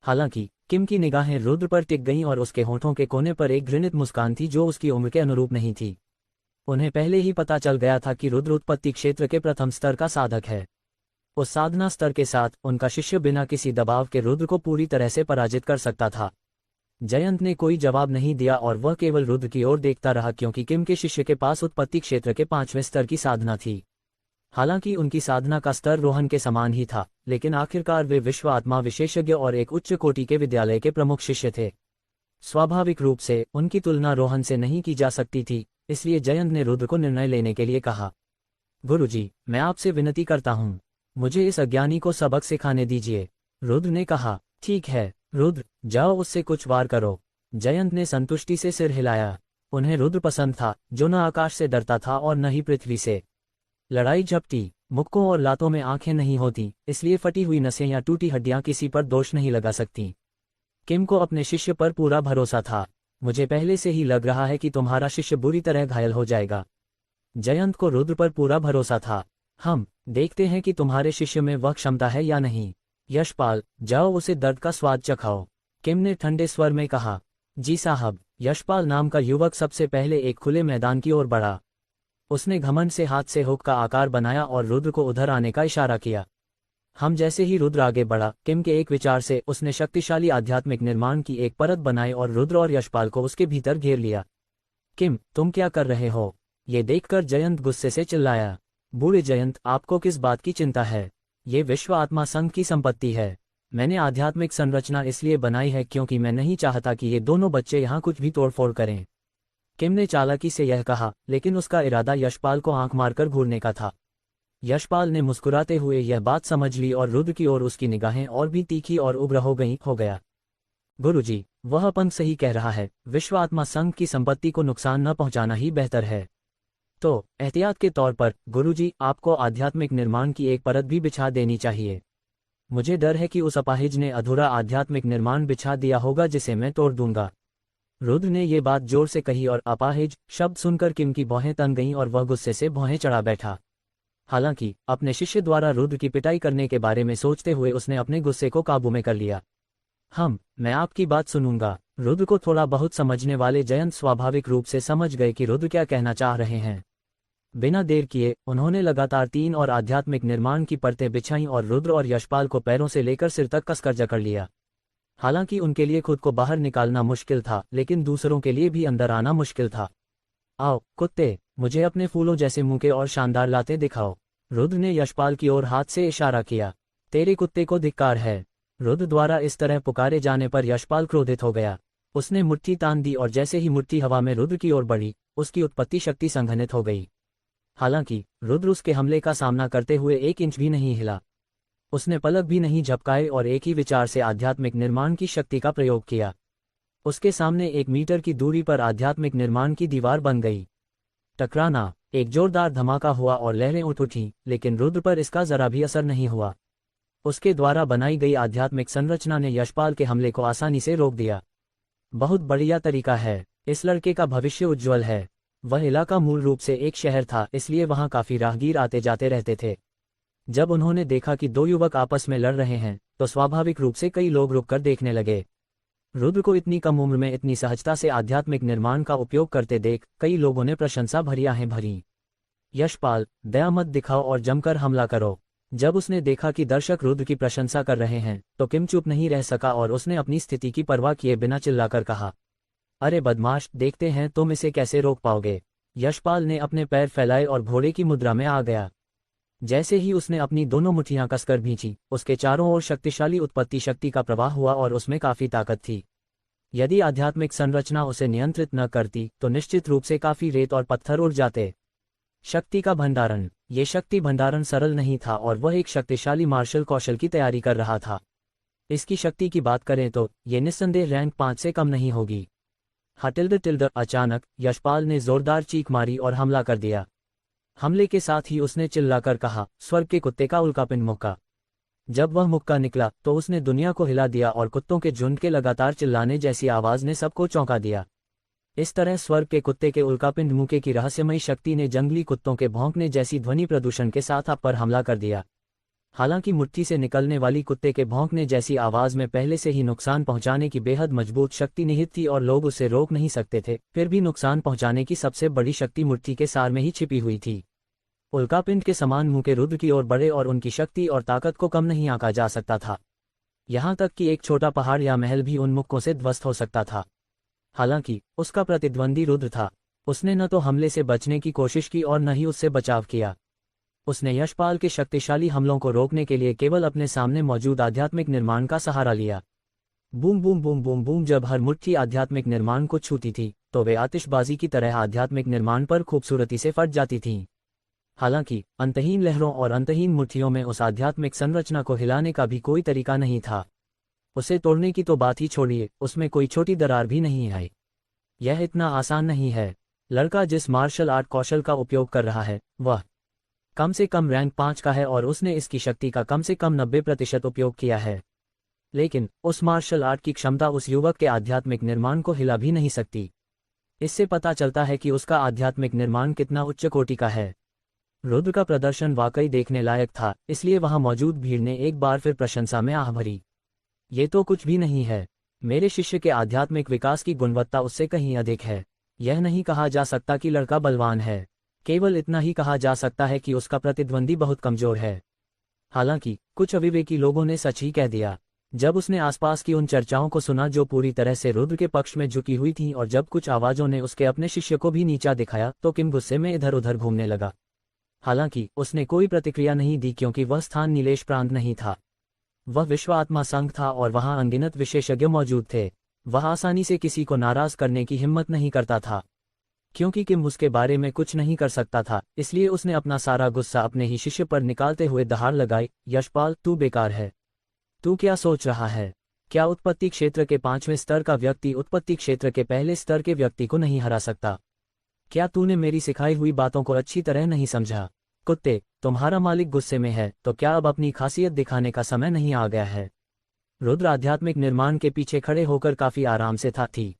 हालांकि किम की निगाहें रुद्र पर टिक गईं और उसके होठों के कोने पर एक घृणित मुस्कान थी जो उसकी उम्र के अनुरूप नहीं थी। उन्हें पहले ही पता चल गया था कि रुद्र उत्पत्ति क्षेत्र के प्रथम स्तर का साधक है। उस साधना स्तर के साथ उनका शिष्य बिना किसी दबाव के रुद्र को पूरी तरह से पराजित कर सकता था। जयंत ने कोई जवाब नहीं दिया और वह केवल रुद्र की ओर देखता रहा, क्योंकि किम के शिष्य के पास उत्पत्ति क्षेत्र के 5वें स्तर की साधना थी। हालांकि उनकी साधना का स्तर रोहन के समान ही था, लेकिन आखिरकार वे विश्व आत्मा विशेषज्ञ और एक उच्च कोटि के विद्यालय के प्रमुख शिष्य थे। स्वाभाविक रूप से उनकी तुलना रोहन से नहीं की जा सकती थी, इसलिए जयंत ने रुद्र को निर्णय लेने के लिए कहा। गुरुजी, मैं आपसे विनती करता हूँ, मुझे इस अज्ञानी को सबक सिखाने दीजिए। रुद्र ने कहा। ठीक है रुद्र, जाओ उससे कुछ वार करो। जयंत ने संतुष्टि से सिर हिलाया। उन्हें रुद्र पसंद था, जो न आकाश से डरता था और न ही पृथ्वी से। लड़ाई झपटी, मुक्कों और लातों में आंखें नहीं होती, इसलिए फटी हुई नसें या टूटी हड्डियां किसी पर दोष नहीं लगा सकती। किम को अपने शिष्य पर पूरा भरोसा था। मुझे पहले से ही लग रहा है कि तुम्हारा शिष्य बुरी तरह घायल हो जाएगा। जयंत को रुद्र पर पूरा भरोसा था। हम देखते हैं कि तुम्हारे शिष्य में वह क्षमता है या नहीं। यशपाल, जाओ उसे दर्द का स्वाद चखाओ। किम ने ठंडे स्वर में कहा। जी साहब। यशपाल नाम का युवक सबसे पहले एक खुले मैदान की ओर बढ़ा। उसने घमंड से हाथ से हुक का आकार बनाया और रुद्र को उधर आने का इशारा किया। हम जैसे ही रुद्र आगे बढ़ा, किम के एक विचार से उसने शक्तिशाली आध्यात्मिक निर्माण की एक परत बनाई और रुद्र और यशपाल को उसके भीतर घेर लिया। किम, तुम क्या कर रहे हो? ये देखकर जयंत गुस्से से चिल्लाया। बूढ़े जयंत, आपको किस बात की चिंता है? ये विश्व आत्मा संघ की संपत्ति है। मैंने आध्यात्मिक संरचना इसलिए बनाई है क्योंकि मैं नहीं चाहता कि ये दोनों बच्चे यहाँ कुछ भी तोड़फोड़ करें। किम ने चालाकी से यह कहा, लेकिन उसका इरादा यशपाल को आंख मारकर घूरने का था। यशपाल ने मुस्कुराते हुए यह बात समझ ली और रुद्र की ओर उसकी निगाहें और भी तीखी और उग्र हो गया। गुरुजी, वह अपन सही कह रहा है, विश्व आत्मा संघ की संपत्ति को नुकसान न पहुंचाना ही बेहतर है। तो एहतियात के तौर पर गुरुजी, आपको आध्यात्मिक निर्माण की एक परत भी बिछा देनी चाहिए। मुझे डर है कि उस अपाहिज ने अधूरा आध्यात्मिक निर्माण बिछा दिया होगा जिसे मैं तोड़ दूंगा। रुद्र ने ये बात जोर से कही और अपाहिज शब्द सुनकर किम की भौहें तन गईं और वह गुस्से से भौहें चढ़ा बैठा। हालांकि अपने शिष्य द्वारा रुद्र की पिटाई करने के बारे में सोचते हुए उसने अपने गुस्से को काबू में कर लिया। मैं आपकी बात सुनूंगा। रुद्र को थोड़ा बहुत समझने वाले जयंत स्वाभाविक रूप से समझ गए कि रुद्र क्या कहना चाह रहे हैं। बिना देर किए उन्होंने लगातार 3 और आध्यात्मिक निर्माण की परतें बिछाईं और रुद्र और यशपाल को पैरों से लेकर सिर तक कसकर जकड़ लिया। हालांकि उनके लिए खुद को बाहर निकालना मुश्किल था, लेकिन दूसरों के लिए भी अंदर आना मुश्किल था। आओ कुत्ते, मुझे अपने फूलों जैसे मुंह के और शानदार लाते दिखाओ। रुद्र ने यशपाल की ओर हाथ से इशारा किया। तेरे कुत्ते को धिक्कार है। रुद्र द्वारा इस तरह पुकारे जाने पर यशपाल क्रोधित हो गया। उसने मुट्ठी तान दी और जैसे ही मुट्ठी हवा में रुद्र की ओर बढ़ी, उसकी उत्पत्ति शक्ति संघनित हो गई। हालांकि रुद्र उसके हमले का सामना करते हुए 1 इंच भी नहीं हिला। उसने पलक भी नहीं झपकाए और एक ही विचार से आध्यात्मिक निर्माण की शक्ति का प्रयोग किया। उसके सामने 1 मीटर की दूरी पर आध्यात्मिक निर्माण की दीवार बन गई। टकराना, एक जोरदार धमाका हुआ और लहरें उठ उठीं, लेकिन रुद्र पर इसका जरा भी असर नहीं हुआ। उसके द्वारा बनाई गई आध्यात्मिक संरचना ने यशपाल के हमले को आसानी से रोक दिया। बहुत बढ़िया तरीका है। इस लड़के का भविष्य उज्ज्वल है। वह इलाका मूल रूप से एक शहर था, इसलिए वहां काफी राहगीर आते जाते रहते थे। जब उन्होंने देखा कि 2 युवक आपस में लड़ रहे हैं, तो स्वाभाविक रूप से कई लोग रुककर देखने लगे। रुद्र को इतनी कम उम्र में इतनी सहजता से आध्यात्मिक निर्माण का उपयोग करते देख कई लोगों ने प्रशंसा भरी आहें भरीं। यशपाल, दया मत दिखाओ और जमकर हमला करो। जब उसने देखा कि दर्शक रुद्र की प्रशंसा कर रहे हैं, तो किम चुप नहीं रह सका और उसने अपनी स्थिति की परवाह किए बिना चिल्लाकर कहा, अरे बदमाश, देखते हैं तुम इसे कैसे रोक पाओगे। यशपाल ने अपने पैर फैलाए और घोड़े की मुद्रा में आ गया। जैसे ही उसने अपनी दोनों मुट्ठियां कसकर भींची, उसके चारों ओर शक्तिशाली उत्पत्ति शक्ति का प्रवाह हुआ और उसमें काफी ताकत थी। यदि आध्यात्मिक संरचना उसे नियंत्रित न करती तो निश्चित रूप से काफी रेत और पत्थर उड़ जाते। शक्ति का भंडारण। ये शक्ति भंडारण सरल नहीं था और वह एक शक्तिशाली मार्शल कौशल की तैयारी कर रहा था। इसकी शक्ति की बात करें तो ये निस्संदेह रैंक 5 से कम नहीं होगी। अचानक यशपाल ने जोरदार चीख मारी और हमला कर दिया। हमले के साथ ही उसने चिल्लाकर कहा, स्वर्ग के कुत्ते का उल्कापिंड मुक्का। जब वह मुक्का निकला तो उसने दुनिया को हिला दिया और कुत्तों के झुंड के लगातार चिल्लाने जैसी आवाज ने सबको चौंका दिया। इस तरह स्वर्ग के कुत्ते के उल्कापिंड मुक्के की रहस्यमयी शक्ति ने जंगली कुत्तों के भौंकने जैसी ध्वनि प्रदूषण के साथ आप पर हमला कर दिया। हालांकि मुट्ठी से निकलने वाली कुत्ते के भौंकने जैसी आवाज में पहले से ही नुकसान पहुंचाने की बेहद मजबूत शक्ति निहित थी और लोग उसे रोक नहीं सकते थे, फिर भी नुकसान पहुंचाने की सबसे बड़ी शक्ति मुट्ठी के सार में ही छिपी हुई थी। उल्कापिंड के समान मुंह के रुद्र की ओर बढ़े और उनकी शक्ति और ताकत को कम नहीं आंका जा सकता था। यहां तक कि एक छोटा पहाड़ या महल भी उन मुक्कों से ध्वस्त हो सकता था। हालांकि उसका प्रतिद्वंदी रुद्र था। उसने न तो हमले से बचने की कोशिश की और न ही उससे बचाव किया। उसने यशपाल के शक्तिशाली हमलों को रोकने के लिए केवल अपने सामने मौजूद आध्यात्मिक निर्माण का सहारा लिया। Boom boom boom boom boom. जब हर मुट्ठी आध्यात्मिक निर्माण को छूती थी तो वे आतिशबाजी की तरह आध्यात्मिक निर्माण पर खूबसूरती से फट जाती थीं। हालांकि अंतहीन लहरों और अंतहीन मुट्ठियों में उस आध्यात्मिक संरचना को हिलाने का भी कोई तरीका नहीं था। उसे तोड़ने की तो बात ही छोड़िए, उसमें कोई छोटी दरार भी नहीं आई। यह इतना आसान नहीं है। लड़का जिस मार्शल आर्ट कौशल का उपयोग कर रहा है वह कम से कम रैंक 5 का है और उसने इसकी शक्ति का कम से कम 90% उपयोग किया है। लेकिन उस मार्शल आर्ट की क्षमता उस युवक के आध्यात्मिक निर्माण को हिला भी नहीं सकती। इससे पता चलता है कि उसका आध्यात्मिक निर्माण कितना उच्च कोटि का है। रुद्र का प्रदर्शन वाकई देखने लायक था, इसलिए वहां मौजूद भीड़ ने एक बार फिर प्रशंसा में आह भरी। ये तो कुछ भी नहीं है। मेरे शिष्य के आध्यात्मिक विकास की गुणवत्ता उससे कहीं अधिक है। यह नहीं कहा जा सकता कि लड़का बलवान है, केवल इतना ही कहा जा सकता है कि उसका प्रतिद्वंदी बहुत कमजोर है। हालांकि कुछ अविवेकी लोगों ने सच ही कह दिया। जब उसने आसपास की उन चर्चाओं को सुना जो पूरी तरह से रुद्र के पक्ष में झुकी हुई थीं और जब कुछ आवाजों ने उसके अपने शिष्य को भी नीचा दिखाया तो किम गुस्से में इधर उधर घूमने लगा। हालांकि उसने कोई प्रतिक्रिया नहीं दी क्योंकि वह स्थान नीलेश प्रांत नहीं था। वह विश्व आत्मा संघ था और वहां अनगिनत विशेषज्ञ मौजूद थे। वह आसानी से किसी को नाराज करने की हिम्मत नहीं करता था। क्योंकि किम उसके बारे में कुछ नहीं कर सकता था, इसलिए उसने अपना सारा गुस्सा अपने ही शिष्य पर निकालते हुए दहाड़ लगाई, यशपाल, तू बेकार है। तू क्या सोच रहा है? क्या उत्पत्ति क्षेत्र के 5वें स्तर का व्यक्ति उत्पत्ति क्षेत्र के पहले स्तर के व्यक्ति को नहीं हरा सकता? क्या तूने मेरी सिखाई हुई बातों को अच्छी तरह नहीं समझा? कुत्ते, तुम्हारा मालिक गुस्से में है तो क्या अब अपनी खासियत दिखाने का समय नहीं आ गया है? रुद्र आध्यात्मिक निर्माण के पीछे खड़े होकर काफी आराम से थी।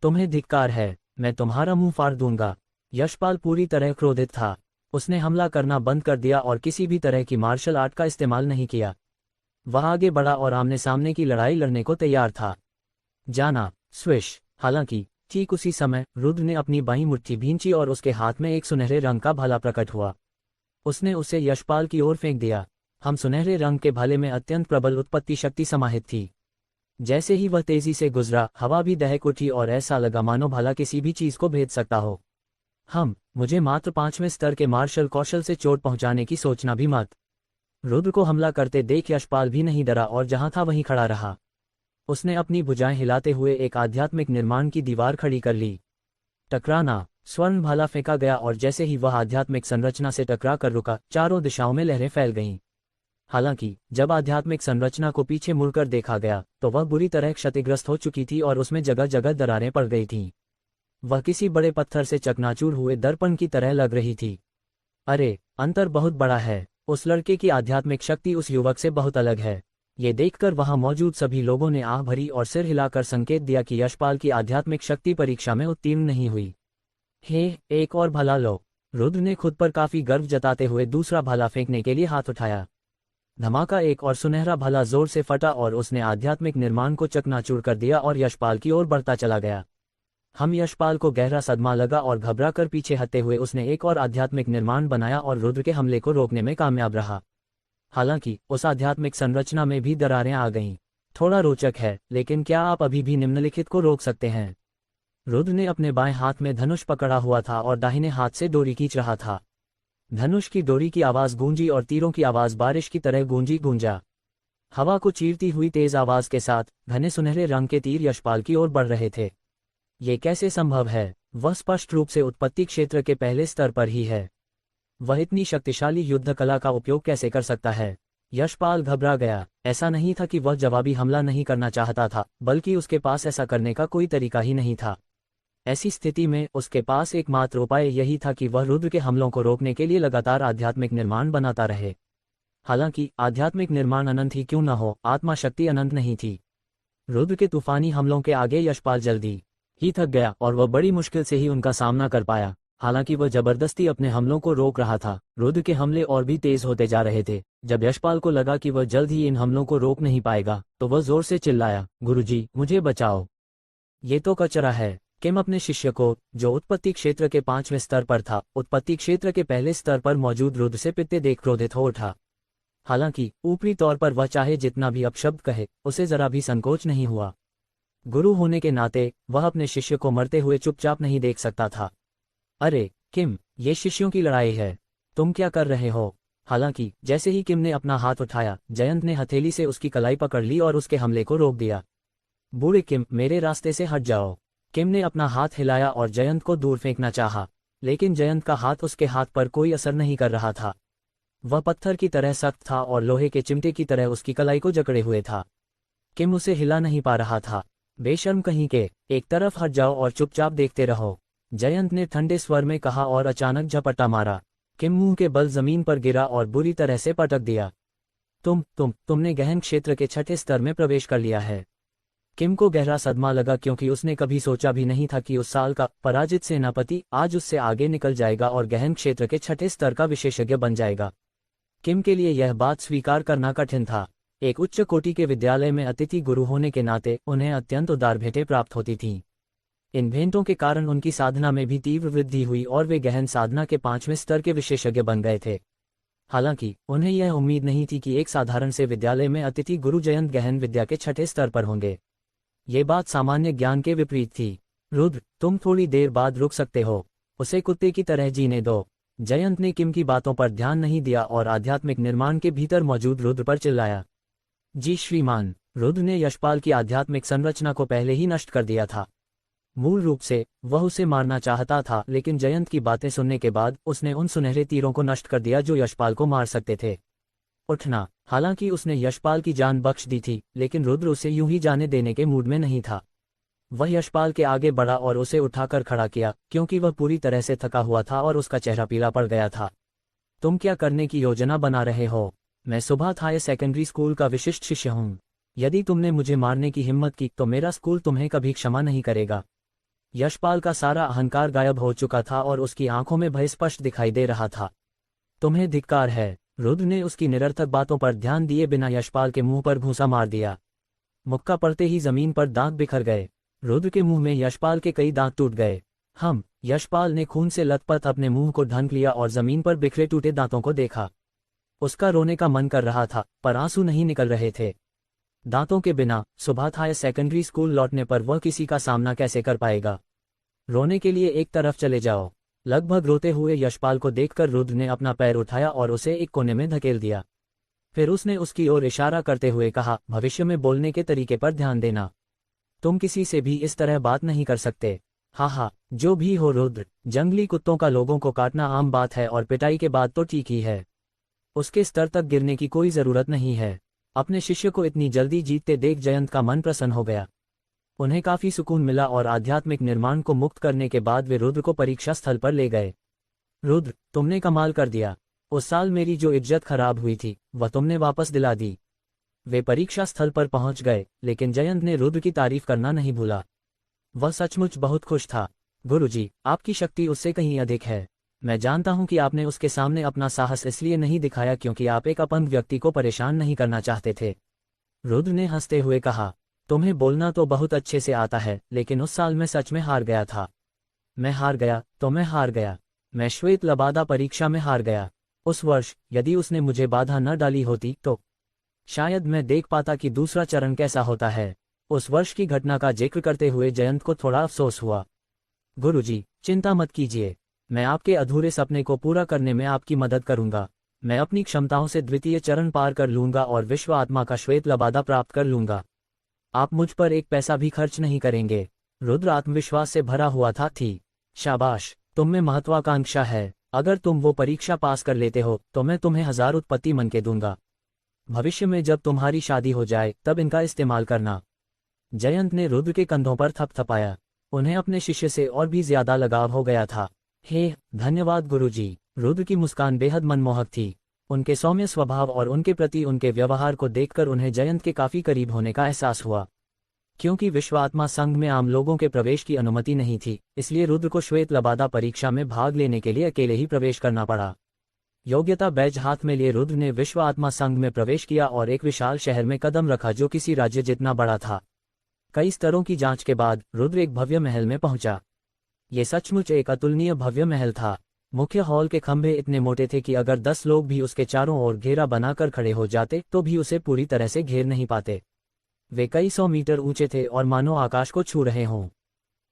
तुम्हें धिक्कार है, मैं तुम्हारा मुंह फाड़ दूंगा। यशपाल पूरी तरह क्रोधित था। उसने हमला करना बंद कर दिया और किसी भी तरह की मार्शल आर्ट का इस्तेमाल नहीं किया। वह आगे बढ़ा और आमने सामने की लड़ाई लड़ने को तैयार था। जाना, स्विश। हालांकि ठीक उसी समय रुद्र ने अपनी बाईं मुट्ठी भींची और उसके हाथ में एक सुनहरे रंग का भाला प्रकट हुआ। उसने उसे यशपाल की ओर फेंक दिया। हम सुनहरे रंग के भाले में अत्यंत प्रबल उत्पत्ति शक्ति समाहित थी। जैसे ही वह तेजी से गुजरा, हवा भी दहक उठी और ऐसा लगा मानो भाला किसी भी चीज को भेद सकता हो। मुझे मात्र 5वें स्तर के मार्शल कौशल से चोट पहुंचाने की सोचना भी मत। रुद्र को हमला करते देख यशपाल भी नहीं डरा और जहां था वहीं खड़ा रहा। उसने अपनी भुजाएं हिलाते हुए एक आध्यात्मिक निर्माण की दीवार खड़ी कर ली। टकराना, स्वर्ण भाला फेंका गया और जैसे ही वह आध्यात्मिक संरचना से टकरा कर रुका, चारों दिशाओं में लहरें फैल गईं। हालांकि जब आध्यात्मिक संरचना को पीछे मुड़कर देखा गया तो वह बुरी तरह क्षतिग्रस्त हो चुकी थी और उसमें जगह जगह दरारें पड़ गई थीं। वह किसी बड़े पत्थर से चकनाचूर हुए दर्पण की तरह लग रही थी। अरे, अंतर बहुत बड़ा है। उस लड़के की आध्यात्मिक शक्ति उस युवक से बहुत अलग है। ये देखकर वहां मौजूद सभी लोगों ने आह भरी और सिर हिलाकर संकेत दिया कि यशपाल की आध्यात्मिक शक्ति परीक्षा में उत्तीर्ण नहीं हुई। हे, एक और भाला लो। रुद्र ने खुद पर काफी गर्व जताते हुए दूसरा भाला फेंकने के लिए हाथ उठाया। धमाका, एक और सुनहरा भाला जोर से फटा और उसने आध्यात्मिक निर्माण को चकनाचूर कर दिया और यशपाल की ओर बढ़ता चला गया। यशपाल को गहरा सदमा लगा और घबरा कर पीछे हटते हुए उसने एक और आध्यात्मिक निर्माण बनाया और रुद्र के हमले को रोकने में कामयाब रहा। हालांकि उस आध्यात्मिक संरचना में भी दरारें आ गईं। थोड़ा रोचक है, लेकिन क्या आप अभी भी निम्नलिखित को रोक सकते हैं? रुद्र ने अपने बाएं हाथ में धनुष पकड़ा हुआ था और दाहिने हाथ से डोरी खींच रहा था। धनुष की डोरी की आवाज गूंजी और तीरों की आवाज बारिश की तरह गूंजा। हवा को चीरती हुई तेज आवाज के साथ घने सुनहरे रंग के तीर यशपाल की ओर बढ़ रहे थे। ये कैसे संभव है? वह स्पष्ट रूप से उत्पत्ति क्षेत्र के पहले स्तर पर ही है। वह इतनी शक्तिशाली युद्ध कला का उपयोग कैसे कर सकता है? यशपाल घबरा गया। ऐसा नहीं था कि वह जवाबी हमला नहीं करना चाहता था, बल्कि उसके पास ऐसा करने का कोई तरीका ही नहीं था। ऐसी स्थिति में उसके पास एकमात्र उपाय यही था कि वह रुद्र के हमलों को रोकने के लिए लगातार आध्यात्मिक निर्माण बनाता रहे। हालांकि आध्यात्मिक निर्माण अनंत ही क्यों न हो, आत्मा शक्ति अनंत नहीं थी। रुद्र के तूफानी हमलों के आगे यशपाल जल्दी ही थक गया और वह बड़ी मुश्किल से ही उनका सामना कर पाया। हालांकि वह जबरदस्ती अपने हमलों को रोक रहा था। रुद्र के हमले और भी तेज होते जा रहे थे। जब यशपाल को लगा कि वह जल्द ही इन हमलों को रोक नहीं पाएगा तो वह जोर से चिल्लाया, गुरुजी, मुझे बचाओ। ये तो कचरा है। किम अपने शिष्य को, जो उत्पत्ति क्षेत्र के 5वें स्तर पर था, उत्पत्ति क्षेत्र के पहले स्तर पर मौजूद रुद्र से पिटते देख क्रोधित हो उठा। हालांकि ऊपरी तौर पर वह चाहे जितना भी अपशब्द कहे, उसे जरा भी संकोच नहीं हुआ। गुरु होने के नाते वह अपने शिष्य को मरते हुए चुपचाप नहीं देख सकता था। अरे किम, ये शिष्यों की लड़ाई है, तुम क्या कर रहे हो? हालांकि जैसे ही किम ने अपना हाथ उठाया, जयंत ने हथेली से उसकी कलाई पकड़ ली और उसके हमले को रोक दिया। बूढ़े किम, मेरे रास्ते से हट जाओ। किम ने अपना हाथ हिलाया और जयंत को दूर फेंकना चाहा, लेकिन जयंत का हाथ उसके हाथ पर कोई असर नहीं कर रहा था। वह पत्थर की तरह सख्त था और लोहे के चिमटे की तरह उसकी कलाई को जकड़े हुए था। किम उसे हिला नहीं पा रहा था। बेशर्म कहीं के, एक तरफ हट जाओ और चुपचाप देखते रहो, जयंत ने ठंडे स्वर में कहा और अचानक झपट्टा मारा। किम मुंह के बल जमीन पर गिरा और बुरी तरह से पटक दिया। तुमने गहन क्षेत्र के 6ठे स्तर में प्रवेश कर लिया है। किम को गहरा सदमा लगा क्योंकि उसने कभी सोचा भी नहीं था कि उस साल का पराजित सेनापति आज उससे आगे निकल जाएगा और गहन क्षेत्र के 6ठे स्तर का विशेषज्ञ बन जाएगा। किम के लिए यह बात स्वीकार करना कठिन था। एक उच्च कोटि के विद्यालय में अतिथि गुरु होने के नाते उन्हें अत्यंत उदार भेंटें प्राप्त होती थीं। इन भेंटों के कारण उनकी साधना में भी तीव्र वृद्धि हुई और वे गहन साधना के 5वें स्तर के विशेषज्ञ बन गए थे। हालांकि उन्हें यह उम्मीद नहीं थी कि एक साधारण से विद्यालय में अतिथि गुरु जयंत गहन विद्या के छठे स्तर पर होंगे। ये बात सामान्य ज्ञान के विपरीत थी। रुद्र, तुम थोड़ी देर बाद रुक सकते हो, उसे कुत्ते की तरह जीने दो। जयंत ने किम की बातों पर ध्यान नहीं दिया और आध्यात्मिक निर्माण के भीतर मौजूद रुद्र पर चिल्लाया। जी श्रीमान। रुद्र ने यशपाल की आध्यात्मिक संरचना को पहले ही नष्ट कर दिया था। मूल रूप से वह उसे मारना चाहता था, लेकिन जयंत की बातें सुनने के बाद उसने उन सुनहरे तीरों को नष्ट कर दिया जो यशपाल को मार सकते थे। उठना। हालांकि उसने यशपाल की जान बख्श दी थी, लेकिन रुद्र उसे यूं ही जाने देने के मूड में नहीं था। वह यशपाल के आगे बढ़ा और उसे उठाकर खड़ा किया, क्योंकि वह पूरी तरह से थका हुआ था और उसका चेहरा पीला पड़ गया था। तुम क्या करने की योजना बना रहे हो? मैं सुभाथ हायर सेकेंडरी स्कूल का विशिष्ट शिष्य हूँ। यदि तुमने मुझे मारने की हिम्मत की तो मेरा स्कूल तुम्हें कभी क्षमा नहीं करेगा। यशपाल का सारा अहंकार गायब हो चुका था और उसकी आंखों में भय स्पष्ट दिखाई दे रहा था। तुम्हें धिक्कार है। रुद्र ने उसकी निरर्थक बातों पर ध्यान दिए बिना यशपाल के मुंह पर घूंसा मार दिया। मुक्का पड़ते ही जमीन पर दांत बिखर गए। रुद्र के मुंह में यशपाल के कई दांत टूट गए। यशपाल ने खून से लथपथ अपने मुंह को ढंक लिया और जमीन पर बिखरे टूटे दांतों को देखा। उसका रोने का मन कर रहा था, पर आंसू नहीं निकल रहे थे। दांतों के बिना सुभाथ हायर सेकेंडरी स्कूल लौटने पर वह किसी का सामना कैसे कर पाएगा? रोने के लिए एक तरफ चले जाओ। लगभग रोते हुए यशपाल को देखकर रुद्र ने अपना पैर उठाया और उसे एक कोने में धकेल दिया। फिर उसने उसकी ओर इशारा करते हुए कहा, भविष्य में बोलने के तरीके पर ध्यान देना। तुम किसी से भी इस तरह बात नहीं कर सकते। हाँ, जो भी हो रुद्र, जंगली कुत्तों का लोगों को काटना आम बात है और पिटाई के बाद तो ठीक ही है। उसके स्तर तक गिरने की कोई जरूरत नहीं है। अपने शिष्य को इतनी जल्दी जीतते देख जयंत का मन प्रसन्न हो गया। उन्हें काफी सुकून मिला और आध्यात्मिक निर्माण को मुक्त करने के बाद वे रुद्र को परीक्षा स्थल पर ले गए। रुद्र, तुमने कमाल कर दिया। उस साल मेरी जो इज्जत खराब हुई थी वह तुमने वापस दिला दी। वे परीक्षा स्थल पर पहुंच गए, लेकिन जयंत ने रुद्र की तारीफ करना नहीं भूला। वह सचमुच बहुत खुश था। गुरुजी, आपकी शक्ति उससे कहीं अधिक है। मैं जानता हूं कि आपने उसके सामने अपना साहस इसलिए नहीं दिखाया क्योंकि आप एक अपंग व्यक्ति को परेशान नहीं करना चाहते थे। रुद्र ने हंसते हुए कहा, तुम्हें बोलना तो बहुत अच्छे से आता है, लेकिन उस साल मैं सच में हार गया था। मैं हार गया तो मैं हार गया। मैं श्वेत लबादा परीक्षा में हार गया। उस वर्ष यदि उसने मुझे बाधा न डाली होती तो शायद मैं देख पाता कि दूसरा चरण कैसा होता है। उस वर्ष की घटना का जिक्र करते हुए जयंत को थोड़ा अफसोस हुआ। गुरुजी, चिंता मत कीजिए। मैं आपके अधूरे सपने को पूरा करने में आपकी मदद करूंगा। मैं अपनी क्षमताओं से द्वितीय चरण पार कर लूंगा और विश्व आत्मा का श्वेत लबादा प्राप्त कर लूंगा। आप मुझ पर एक पैसा भी खर्च नहीं करेंगे। रुद्र आत्मविश्वास से भरा हुआ था। शाबाश, तुम में महत्वाकांक्षा है। अगर तुम वो परीक्षा पास कर लेते हो तो मैं तुम्हें 1000 उत्पत्ति मन के दूंगा। भविष्य में जब तुम्हारी शादी हो जाए तब इनका इस्तेमाल करना। जयंत ने रुद्र के कंधों पर थपथपाया। उन्हें अपने शिष्य से और भी ज्यादा लगाव हो गया था। धन्यवाद गुरुजी। रुद्र की मुस्कान बेहद मनमोहक थी। उनके सौम्य स्वभाव और उनके प्रति उनके व्यवहार को देखकर उन्हें जयंत के काफी करीब होने का एहसास हुआ। क्योंकि विश्वात्मा संघ में आम लोगों के प्रवेश की अनुमति नहीं थी, इसलिए रुद्र को श्वेत लबादा परीक्षा में भाग लेने के लिए अकेले ही प्रवेश करना पड़ा। योग्यता बैज हाथ में लिए रुद्र ने विश्व आत्मा संघ में प्रवेश किया और एक विशाल शहर में कदम रखा जो किसी राज्य जितना बड़ा था। कई स्तरों की जांच के बाद रुद्र एक भव्य महल में पहुंचा। ये सचमुच एक अतुलनीय भव्य महल था। मुख्य हॉल के खंभे इतने मोटे थे कि अगर 10 लोग भी उसके चारों ओर घेरा बनाकर खड़े हो जाते तो भी उसे पूरी तरह से घेर नहीं पाते। वे कई 100 मीटर ऊंचे थे और मानो आकाश को छू रहे हों।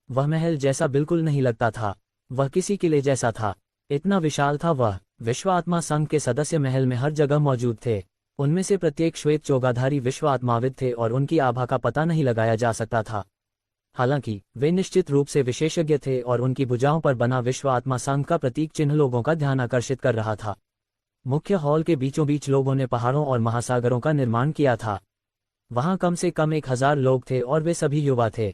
वह महल जैसा बिल्कुल नहीं लगता था। वह किसी किले जैसा था। इतना विशाल था वह। विश्व आत्मा संघ के सदस्य महल में हर जगह मौजूद थे। उनमें से प्रत्येक श्वेत चोगाधारी विश्व आत्माविद थे और उनकी आभा का पता नहीं लगाया जा सकता था। हालांकि वे निश्चित रूप से विशेषज्ञ थे और उनकी भुजाओं पर बना विश्व आत्मा संघ का प्रतीक चिन्ह लोगों का ध्यान आकर्षित कर रहा था। मुख्य हॉल के बीचों बीच लोगों ने पहाड़ों और महासागरों का निर्माण किया था। वहां कम से कम 1000 लोग थे और वे सभी युवा थे।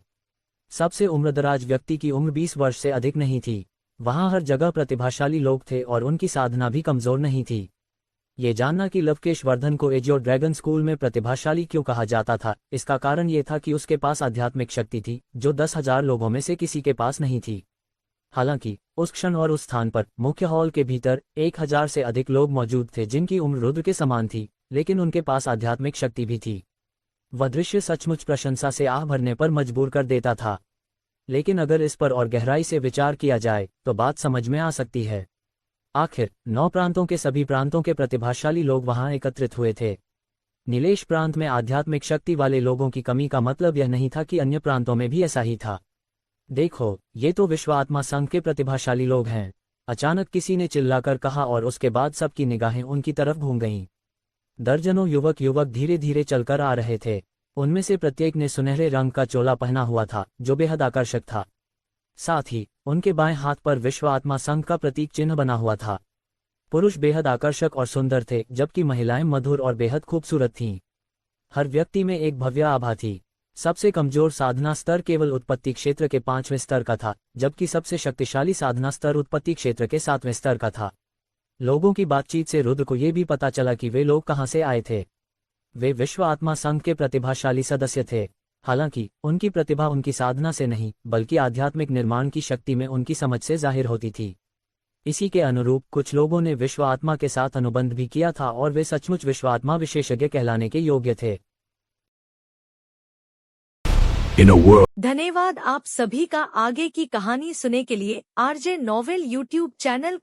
सबसे उम्रदराज व्यक्ति की उम्र 20 वर्ष से अधिक नहीं थी। वहां हर जगह प्रतिभाशाली लोग थे और उनकी साधना भी कमजोर नहीं थी। ये जानना कि लवकेश वर्धन को एजियो ड्रैगन स्कूल में प्रतिभाशाली क्यों कहा जाता था, इसका कारण ये था कि उसके पास आध्यात्मिक शक्ति थी जो 10,000 लोगों में से किसी के पास नहीं थी। हालांकि उस क्षण और उस स्थान पर मुख्य हॉल के भीतर 1000 से अधिक लोग मौजूद थे जिनकी उम्र रुद्र के समान थी, लेकिन उनके पास आध्यात्मिक शक्ति भी थी। वह दृश्य सचमुच प्रशंसा से आह भरने पर मजबूर कर देता था। लेकिन अगर इस पर और गहराई से विचार किया जाए तो बात समझ में आ सकती है। आखिर 9 प्रांतों के सभी प्रांतों के प्रतिभाशाली लोग वहां एकत्रित हुए थे। नीलेश प्रांत में आध्यात्मिक शक्ति वाले लोगों की कमी का मतलब यह नहीं था कि अन्य प्रांतों में भी ऐसा ही था। देखो, ये तो विश्व आत्मा संघ के प्रतिभाशाली लोग हैं, अचानक किसी ने चिल्लाकर कहा और उसके बाद सबकी निगाहें उनकी तरफ घूम गईं। दर्जनों युवक धीरे धीरे चलकर आ रहे थे। उनमें से प्रत्येक ने सुनहरे रंग का चोला पहना हुआ था, जो बेहद आकर्षक था। साथ ही उनके बाएं हाथ पर विश्व आत्मा संघ का प्रतीक चिन्ह बना हुआ था। पुरुष बेहद आकर्षक और सुंदर थे, जबकि महिलाएं मधुर और बेहद खूबसूरत थीं। हर व्यक्ति में एक भव्य आभा थी। सबसे कमजोर साधना स्तर केवल उत्पत्ति क्षेत्र के 5वें स्तर का था, जबकि सबसे शक्तिशाली साधना स्तर उत्पत्ति क्षेत्र के 7वें स्तर का था। लोगों की बातचीत से रुद्र को यह भी पता चला कि वे लोग कहां से आए थे। वे विश्व आत्मा संघ के प्रतिभाशाली सदस्य थे। हालांकि उनकी प्रतिभा उनकी साधना से नहीं, बल्कि आध्यात्मिक निर्माण की शक्ति में उनकी समझ से जाहिर होती थी। इसी के अनुरूप कुछ लोगों ने विश्व आत्मा के साथ अनुबंध भी किया था और वे सचमुच विश्व आत्मा विशेषज्ञ कहलाने के योग्य थे। धन्यवाद आप सभी का। आगे की कहानी सुनने के लिए आरजे नॉवेल यूट्यूब चैनल